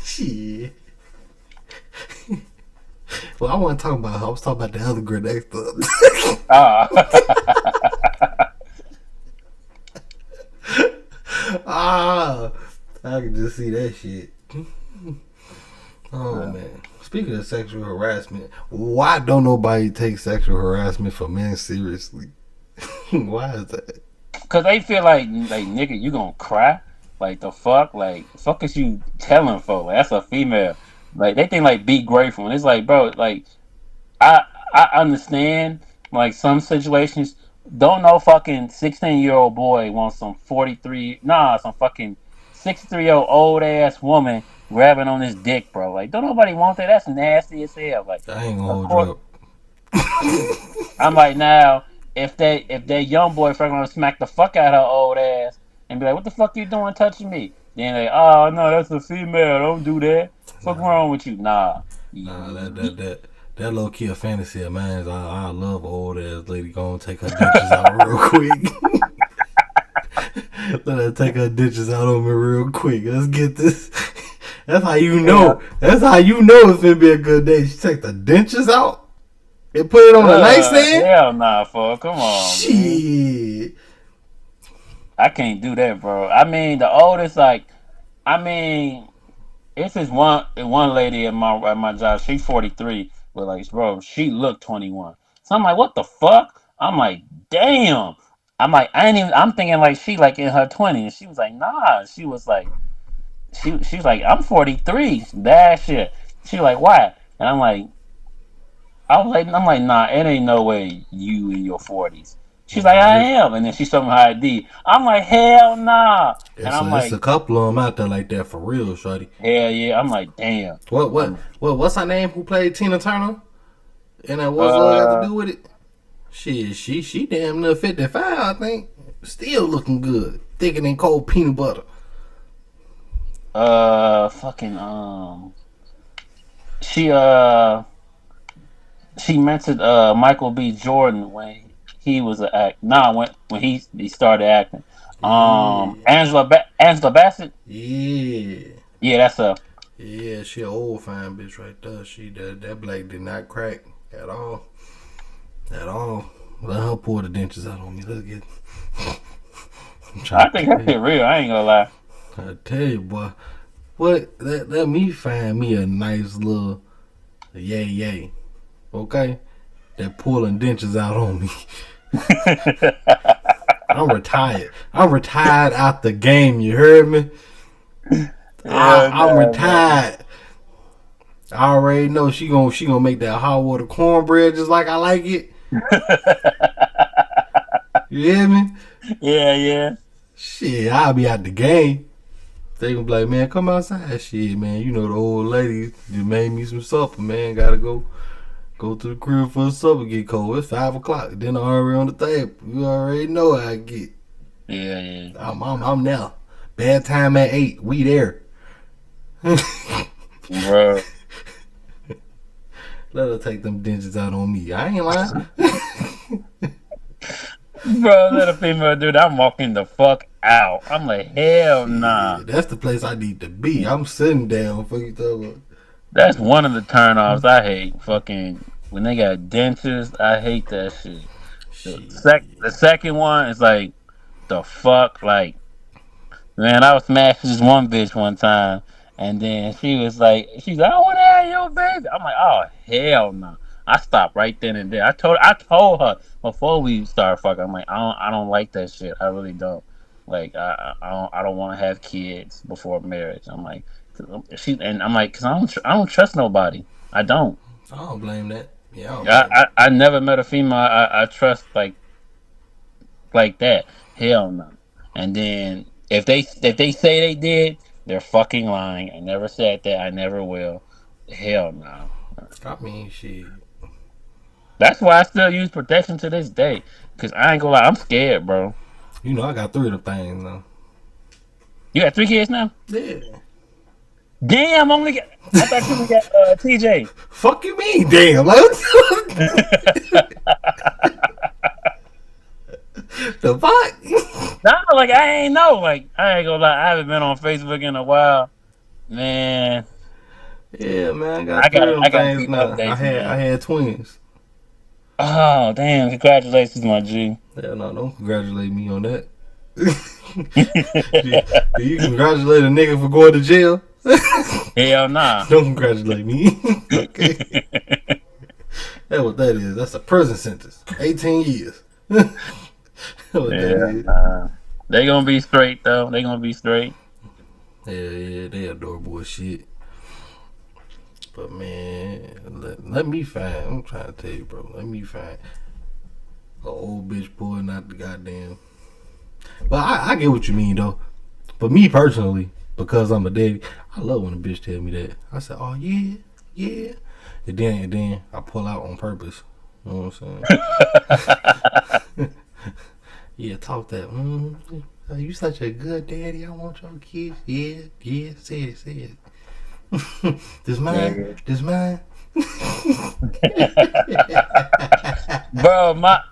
[SPEAKER 2] Shit. Well, I wasn't talking about her. I was talking about the other girl next to her.
[SPEAKER 3] Ah,
[SPEAKER 2] Ah, I can just see that shit. Oh man. Speaking of sexual harassment, why don't nobody take sexual harassment for men seriously? Why is that?
[SPEAKER 3] cause they feel like nigga, you gonna cry? Like the fuck is you telling for? Like, that's a female. Like they think like be grateful, and it's like, bro, like I I understand like some situations. Don't no fucking 16-year-old boy want some fucking 63-year-old old ass woman grabbing on his dick, bro. Like don't nobody want that. That's nasty as hell. Like
[SPEAKER 2] I ain't gonna
[SPEAKER 3] of
[SPEAKER 2] hold you
[SPEAKER 3] course
[SPEAKER 2] up.
[SPEAKER 3] I'm like now if that young boy fucking gonna smack the fuck out of her old ass and be like, what the fuck you doing touching me? Then they, oh no, that's a female. Don't do that. Fuck wrong with you? Nah.
[SPEAKER 2] Nah, that low key a fantasy of mine. I love old ass lady. Gonna take her ditches out real quick. Let her take her ditches out on me real quick. Let's get this. That's how you know. That's how you know it's gonna be a good day. She take the dentures out. and put it on the nightstand?
[SPEAKER 3] Hell nah, fuck. Come on, man.
[SPEAKER 2] Shit.
[SPEAKER 3] I can't do that, bro. I mean, the oldest, like, I mean, it's this one lady at my job. She's 43, but like, bro, she looked 21. So I'm like, what the fuck? I'm like, damn. I'm like, I ain't even. I'm thinking like she like in her 20s. She was like, nah. She was like, she's like, I'm 43. That shit. She like, why? And I'm like, nah, it ain't no way you in your 40s. She's like, I
[SPEAKER 2] Nah,
[SPEAKER 3] am. And then she showed me her ID. I'm like, hell nah. And I'm
[SPEAKER 2] it's
[SPEAKER 3] like,
[SPEAKER 2] a couple of them out there like that for real, shorty.
[SPEAKER 3] hell yeah. I'm like, damn. I'm
[SPEAKER 2] What's her name? Who played Tina Turner? And what's love got to
[SPEAKER 3] uh
[SPEAKER 2] do with it? Shit, she damn near 55, I think. Still looking good, thicker than cold peanut butter.
[SPEAKER 3] fucking she uh she mentioned Michael B. Jordan when he was an act. Nah, when he started acting.
[SPEAKER 2] Yeah,
[SPEAKER 3] Angela Bassett.
[SPEAKER 2] yeah,
[SPEAKER 3] Yeah, that's a
[SPEAKER 2] yeah. She an old fine bitch right there. She that black did not crack at all, at all. Let her pour the dentures out on me. Let's get. I'm
[SPEAKER 3] I
[SPEAKER 2] trying to
[SPEAKER 3] think
[SPEAKER 2] tell
[SPEAKER 3] that
[SPEAKER 2] you.
[SPEAKER 3] shit real. I ain't gonna lie.
[SPEAKER 2] I tell you, boy. What? Let me find me a nice little yay yay. Okay, that pulling dentures out on me. I'm retired. I'm retired out the game. You heard me?
[SPEAKER 3] Yeah,
[SPEAKER 2] I'm
[SPEAKER 3] nah, man.
[SPEAKER 2] retired. I already know she gonna make that hot water cornbread just like I like it. You hear me?
[SPEAKER 3] Yeah, yeah.
[SPEAKER 2] Shit, I'll be out the game. They gonna be like, man, come outside. Shit, man. You know the old lady just made me some supper, man. Gotta go to the crib for supper. Get cold. It's 5 o'clock. Dinner already on the table. You already know how I get.
[SPEAKER 3] Yeah, yeah.
[SPEAKER 2] I'm now. Bad time at 8. We there.
[SPEAKER 3] Bro.
[SPEAKER 2] Let her take them dentures out on me. I ain't lying.
[SPEAKER 3] Bro, let a female do that. I'm walking the fuck out. I'm like, hell nah.
[SPEAKER 2] Shit, that's the place I need to be. I'm sitting down. Fuck you talking about.
[SPEAKER 3] That's one of the turnoffs I hate. Fucking when they got dentists, I hate that shit. The
[SPEAKER 2] Shit.
[SPEAKER 3] second one is like the fuck, like man, I was smashing this one bitch one time, and then she's like, I want to have your baby. I'm like, oh hell no. I stopped right then and there. I told her before we started fucking. I'm like, I don't like that shit. I really don't. Like, I don't want to have kids before marriage. I'm like, I'm like, cause I don't trust nobody. I don't.
[SPEAKER 2] I don't blame that. Yeah, I don't blame
[SPEAKER 3] I never met a female I trust like that. Hell no. And then if they say they did, they're fucking lying. I never said that. I never will. Hell no.
[SPEAKER 2] that. I mean, shit.
[SPEAKER 3] That's why I still use protection to this day. Cause I ain't gonna lie, I'm scared, bro.
[SPEAKER 2] You know, I got 3 of them things now.
[SPEAKER 3] You got 3 kids now?
[SPEAKER 2] Yeah.
[SPEAKER 3] Damn, I thought you only got TJ.
[SPEAKER 2] Fuck you mean, damn. Like, the fuck?
[SPEAKER 3] Nah, like I ain't know. Like I ain't gonna lie, I haven't been on Facebook in a while. Man,
[SPEAKER 2] Yeah, man, I got 3 of them
[SPEAKER 3] I gotta
[SPEAKER 2] things
[SPEAKER 3] keep
[SPEAKER 2] now.
[SPEAKER 3] updates,
[SPEAKER 2] I
[SPEAKER 3] man.
[SPEAKER 2] had twins.
[SPEAKER 3] Oh damn! Congratulations, my G.
[SPEAKER 2] Yeah, no, don't congratulate me on that. Do you congratulate a nigga for going to jail?
[SPEAKER 3] Hell nah.
[SPEAKER 2] Don't congratulate me. Okay. That's what that is. That's a prison sentence. 18 years. That's what that
[SPEAKER 3] Yeah,
[SPEAKER 2] is.
[SPEAKER 3] nah. They gonna be straight though. They gonna be straight.
[SPEAKER 2] Yeah, they adorable as shit. But man, let me find. I'm trying to tell you, bro. Let me find a old bitch pulling out the goddamn. But I get what you mean though. But me personally, because I'm a daddy, I love when a bitch tell me that. I say, oh yeah, yeah. And then I pull out on purpose. You know what I'm saying? Yeah, talk that. You such a good daddy. I want your kids. Yeah, yeah. Say it. This mine.
[SPEAKER 3] Yeah.
[SPEAKER 2] This mine.
[SPEAKER 3] Bro, my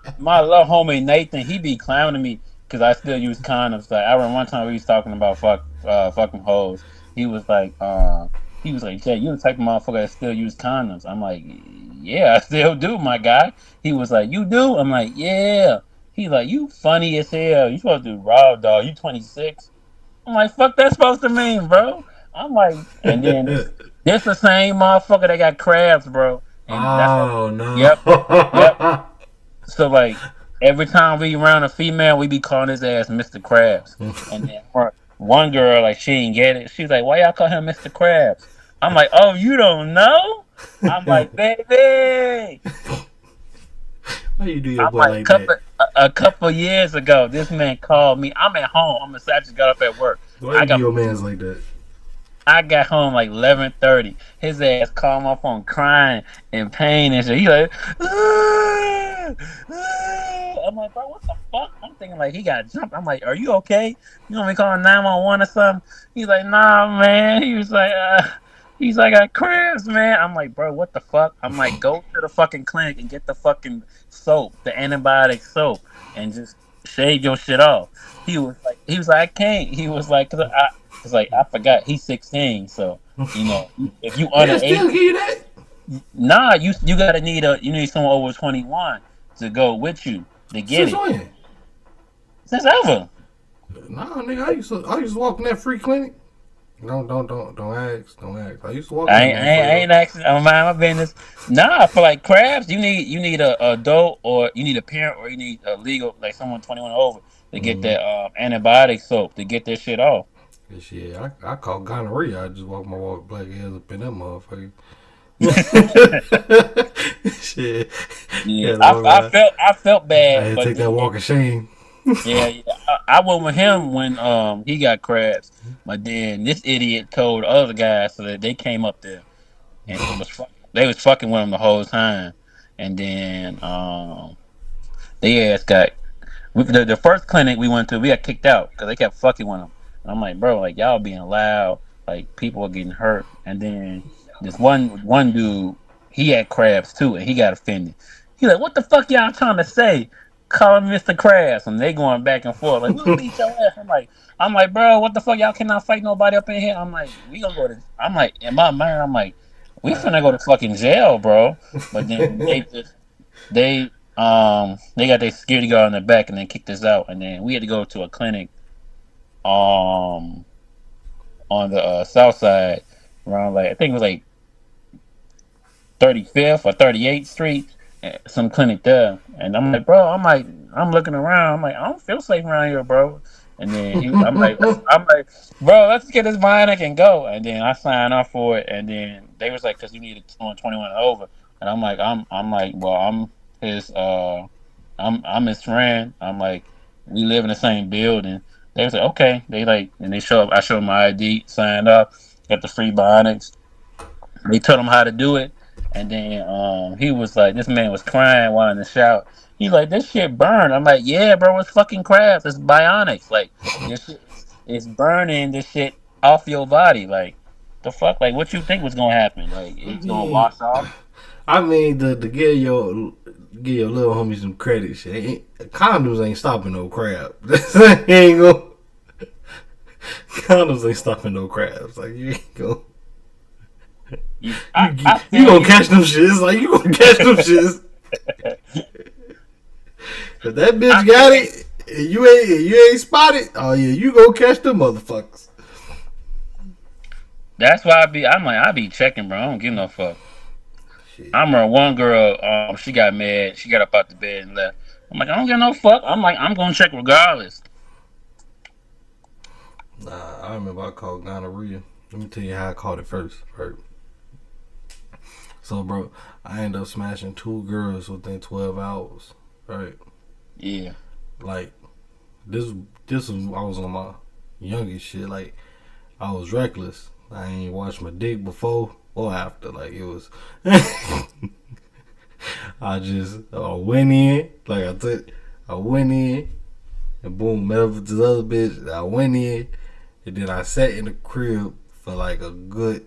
[SPEAKER 3] little homie Nathan, he be clowning me because I still use condoms. Like I remember one time we was talking about fucking hoes. He was like, Jay, you the type of motherfucker that still use condoms. I'm like, yeah, I still do, my guy. He was like, you do? I'm like, yeah. He like, you funny as hell. You supposed to do raw dog. You 26. I'm like, fuck that supposed to mean, bro? I'm like, and then this the same motherfucker that got crabs, bro. And that's what,
[SPEAKER 2] Oh no.
[SPEAKER 3] yep, yep. So like every time we around a female, we be calling his ass Mr. Krabs. And then one girl, like she didn't get it. She's like, "Why y'all call him Mr. Krabs?" I'm like, "Oh, you don't know?" I'm like, "Baby."
[SPEAKER 2] Why you do your
[SPEAKER 3] I'm
[SPEAKER 2] boy
[SPEAKER 3] like,
[SPEAKER 2] like that?
[SPEAKER 3] a couple years ago, this man called me. I'm at home. I just got up at work.
[SPEAKER 2] Why
[SPEAKER 3] I
[SPEAKER 2] you do
[SPEAKER 3] got
[SPEAKER 2] your mans like that?
[SPEAKER 3] I got home like 11:30. His ass called my phone crying in pain and shit. He like, "Ah, ah." I'm like, bro, what the fuck? I'm thinking like he got jumped. I'm like, are you okay? You want me calling 911 or something? He's like, nah, man. He's like, I got cramps, man. I'm like, bro, what the fuck? I'm like, go to the fucking clinic and get the fucking soap, the antibiotic soap, and just shave your shit off. He was like, I can't. He was like, cause like I forgot he's 16, so if you under
[SPEAKER 2] They still
[SPEAKER 3] 18,
[SPEAKER 2] give you that?
[SPEAKER 3] nah, you gotta need someone over 21 to go with you to get
[SPEAKER 2] Since
[SPEAKER 3] it
[SPEAKER 2] when?
[SPEAKER 3] since ever.
[SPEAKER 2] Nah, nigga, I used to walk in that free clinic. Don't ask. Don't ask. I used to walk in
[SPEAKER 3] I
[SPEAKER 2] that
[SPEAKER 3] ain't, I ain't, I
[SPEAKER 2] motherfucker.
[SPEAKER 3] ain't asking. I'm mind my business. Nah, for like crabs, you need a adult or you need a parent or you need a legal like someone 21 or over to get
[SPEAKER 2] Mm-hmm.
[SPEAKER 3] that antibiotic soap to get that shit off.
[SPEAKER 2] Shit, I caught gonorrhea. I just walked my black ass up in that motherfucker. Shit.
[SPEAKER 3] Yeah,
[SPEAKER 2] Yeah, no, man.
[SPEAKER 3] I felt
[SPEAKER 2] I
[SPEAKER 3] bad,
[SPEAKER 2] had to
[SPEAKER 3] but
[SPEAKER 2] take that
[SPEAKER 3] then
[SPEAKER 2] walk of shame.
[SPEAKER 3] yeah, I went with him when he got crabs, but then this idiot told the other guys so that they came up there and they was fucking with him the whole time, and then they ass got the first clinic we went to, we got kicked out because they kept fucking with him. And I'm like, bro, like y'all being loud, like people are getting hurt. And then this one dude, he had crabs too, and he got offended. He like, what the fuck y'all trying to say? Calling Mr. Krabs, and they going back and forth like, we'll beat your ass. I'm like, bro, what the fuck? Y'all cannot fight nobody up in here. I'm like, we gonna go to. I'm like, in my mind, I'm like, we finna go to fucking jail, bro. But then they got their security guard in the back and then kicked us out, and then we had to go to a clinic um on the south side around like I think it was like 35th or 38th Street, some clinic there. And I'm like, bro, I'm looking around. I'm like, I don't feel safe around here, bro. And then I'm like, bro, let's get this bionic and go. And then I signed up for it. And then they was like, because you needed 21 and over. And I'm like, well, his I'm his friend. I'm like, we live in the same building. They was like, okay. They like, and they show up. I showed my ID, signed up, got the free bionics. They told him how to do it, and then he was like, this man was crying, wanting to shout. He's like, this shit burned. I'm like, yeah, bro, it's fucking crabs. It's bionics. Like this shit is burning this shit off your body. Like the fuck, like what you think was gonna happen? Like
[SPEAKER 2] I
[SPEAKER 3] it's gonna
[SPEAKER 2] mean,
[SPEAKER 3] wash off.
[SPEAKER 2] I mean, to give your little homie some credit, condoms ain't stopping no crab. ain't go. Condoms ain't stopping no crabs. Like you ain't go.
[SPEAKER 3] You,
[SPEAKER 2] You,
[SPEAKER 3] I
[SPEAKER 2] you
[SPEAKER 3] feel
[SPEAKER 2] gonna
[SPEAKER 3] you.
[SPEAKER 2] catch them shits. Like you gonna catch them shits. If that
[SPEAKER 3] I
[SPEAKER 2] bitch
[SPEAKER 3] feel
[SPEAKER 2] got
[SPEAKER 3] you.
[SPEAKER 2] it, and you ain't spotted. Oh yeah, you go catch them motherfuckers.
[SPEAKER 3] That's why I'm like, I be checking, bro. I don't give no fuck.
[SPEAKER 2] Shit.
[SPEAKER 3] I remember one girl, she got mad. She got up out the bed and left. I'm like, I don't give no fuck. I'm like, I'm gonna check regardless.
[SPEAKER 2] Nah, I remember I caught gonorrhea. Let me tell you how I caught it first. Right. So, bro, I ended up smashing 2 girls within 12 hours. Right.
[SPEAKER 3] Yeah.
[SPEAKER 2] Like this was I was on my youngest shit. Like I was reckless. I ain't washed my dick before or after. Like it was. I just went in. Like I went in and boom, met up with this other bitch. I went in and then I sat in the crib for like a good,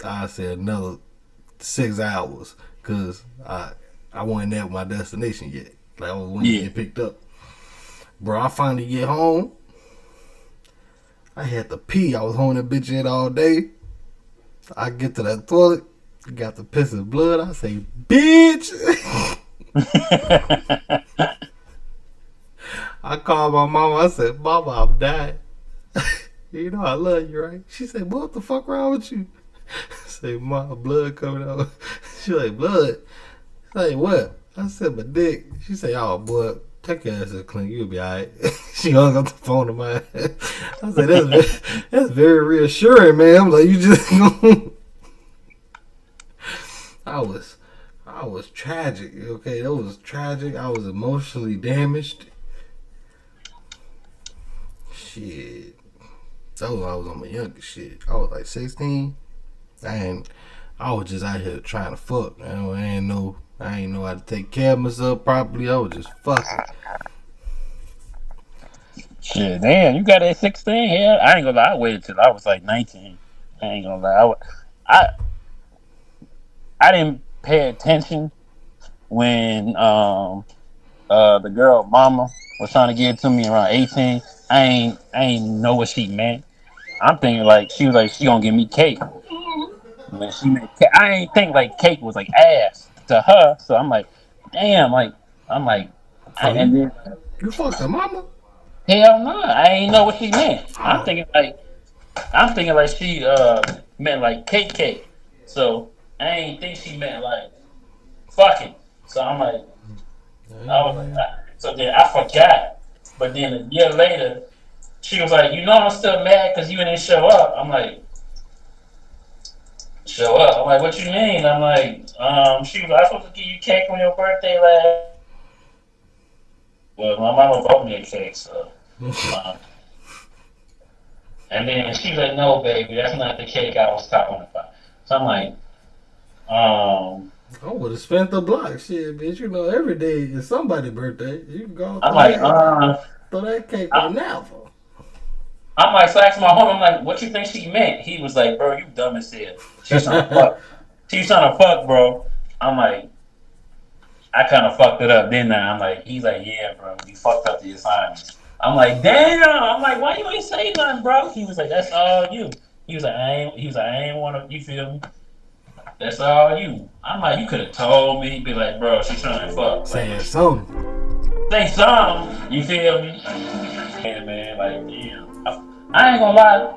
[SPEAKER 2] I said another 6 hours, cause I wasn't at my destination yet. Like I was waiting to
[SPEAKER 3] Yeah.
[SPEAKER 2] get picked up. Bro, I finally get home. I had to pee. I was holding that bitch in all day. I get to that toilet. You got the piss of blood. I say, bitch. I called my mama. I said, Mama, I'm dying. You know I love you, right? She said, what the fuck wrong with you? I say, my blood coming out. She like, blood? I say, what? I said, my dick. She say, oh, boy, take your ass to the clinic. You'll be all right. She hung up the phone to my ass. I said, that's very reassuring, man. I'm like, you just I was tragic, okay? That was tragic. I was emotionally damaged. Shit. That was when I was on my youngest shit. I was like 16. I was just out here trying to fuck. Man. I ain't know how to take care of myself properly. I was just fucking.
[SPEAKER 3] Shit, damn, you got that 16? Yeah, I ain't gonna lie. I waited till I was like 19. I ain't gonna lie. I didn't pay attention when the girl mama was trying to get it to me around 18. I ain't know what she meant. I'm thinking like she was like she gonna give me cake. When she made cake, I ain't think like cake was like ass to her. So I'm like, damn, like I'm like,
[SPEAKER 2] Oh,
[SPEAKER 3] and then
[SPEAKER 2] you fucked her mama?
[SPEAKER 3] hell no, I ain't know what she meant.
[SPEAKER 2] Oh.
[SPEAKER 3] I'm thinking like she meant like cake. So I ain't think she meant like fucking. So I'm like, I was like, so then I forgot. But then a year later, she was like, you know, I'm still mad because you didn't show up. I'm like, show up. I'm like, what you mean? I'm like, she was like, I'm supposed to give you cake on your birthday last. Well, my mama bought me a cake, so. Um, and then she was like, no, baby, that's not the cake I was talking about. So I'm like,
[SPEAKER 2] I would have spent the block, shit, bitch. You know, every day is somebody's birthday. You can go
[SPEAKER 3] I'm like,
[SPEAKER 2] throw that cake on now for.
[SPEAKER 3] I'm like, so I asked my home, I'm like, what you think she meant? He was like, bro, you dumb as hell. She's trying to fuck. She's trying to fuck, bro. I'm like, I kind of fucked it up, didn't I? I'm like, he's like, yeah, bro, you fucked up the assignment. I'm like, damn. I'm like, why you ain't say nothing, bro? He was like, that's all you. He was like, I ain't want to, you feel me? That's all you. I'm like, you could have told me. He'd be like, bro, she's trying to fuck.
[SPEAKER 2] Saying something.
[SPEAKER 3] Say something. You feel me? Yeah, man, like, damn. I ain't gonna lie.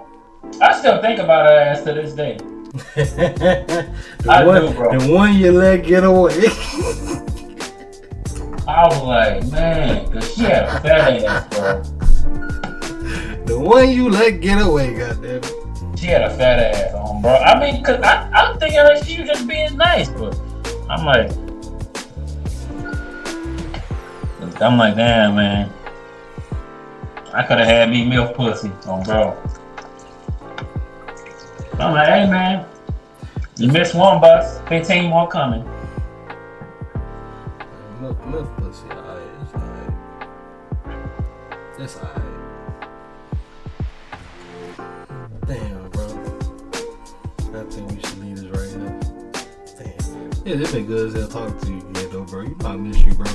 [SPEAKER 3] I still think about her ass to this day.
[SPEAKER 2] The one you let get away.
[SPEAKER 3] I was like, man, cause she had a fat ass, bro.
[SPEAKER 2] The one you let get away, goddamn it.
[SPEAKER 3] She had a fat ass on, bro. I mean, cause I'm thinking like she was just being nice, but I'm like, damn, man. I could have had me milk pussy on, bro. I'm like, hey, man, you missed one bus, 15 more coming.
[SPEAKER 2] Milk pussy, alright. It's alright. Damn, bro. I think we should leave this right here. Damn. Yeah, it's been good as hell talking to you again, though, bro. You know I miss you, bro.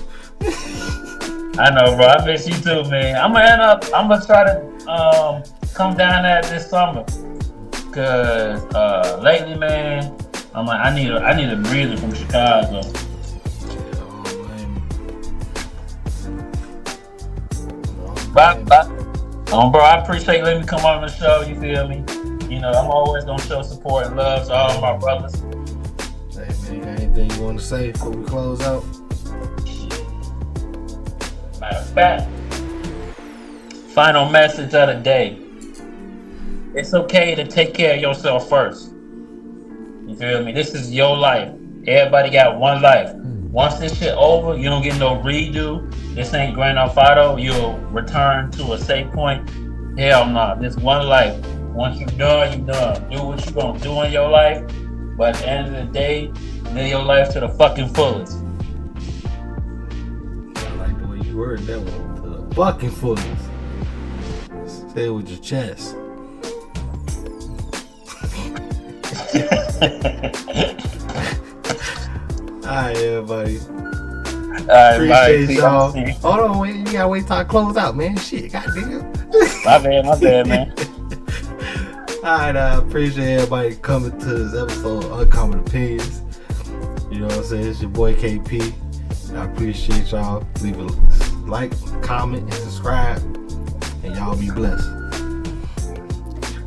[SPEAKER 3] I know, bro. I miss you too, man. I'm gonna try to come down there this summer. Cause lately, man, I'm like, I need a breather from Chicago. Bye. Bro, I appreciate you letting me come on the show. You feel me? You know, I'm always gonna show support and love to all my brothers.
[SPEAKER 2] Hey, man, got anything you want to say before we close out?
[SPEAKER 3] Matter of fact, final message of the day. It's okay to take care of yourself first. You feel me? This is your life. Everybody got one life. Once this shit over, you don't get no redo. This ain't Grand Theft Auto. You'll return to a safe point. Hell no. This one life. Once you done, you done. Do what you gonna do in your life. But at the end of the day, live your life to the fucking fullest.
[SPEAKER 2] I like the way you worded that one. To the fucking fullest. Say it with your chest. Alright, everybody.
[SPEAKER 3] Appreciate
[SPEAKER 2] y'all. Hold on, wait. You gotta wait till I close out, man. Shit, goddamn.
[SPEAKER 3] My bad, man.
[SPEAKER 2] Alright, I appreciate everybody coming to this episode of Uncommon Opinions. You know what I'm saying? It's your boy KP. I appreciate y'all. Leave a like, comment, and subscribe. And y'all be blessed.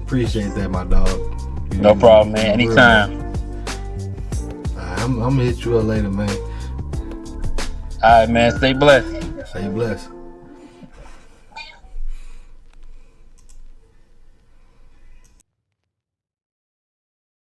[SPEAKER 2] Appreciate that, my dog.
[SPEAKER 3] No problem, man. Anytime.
[SPEAKER 2] I'm gonna hit you up later, man.
[SPEAKER 3] Alright, man. Stay blessed.
[SPEAKER 2] Stay blessed.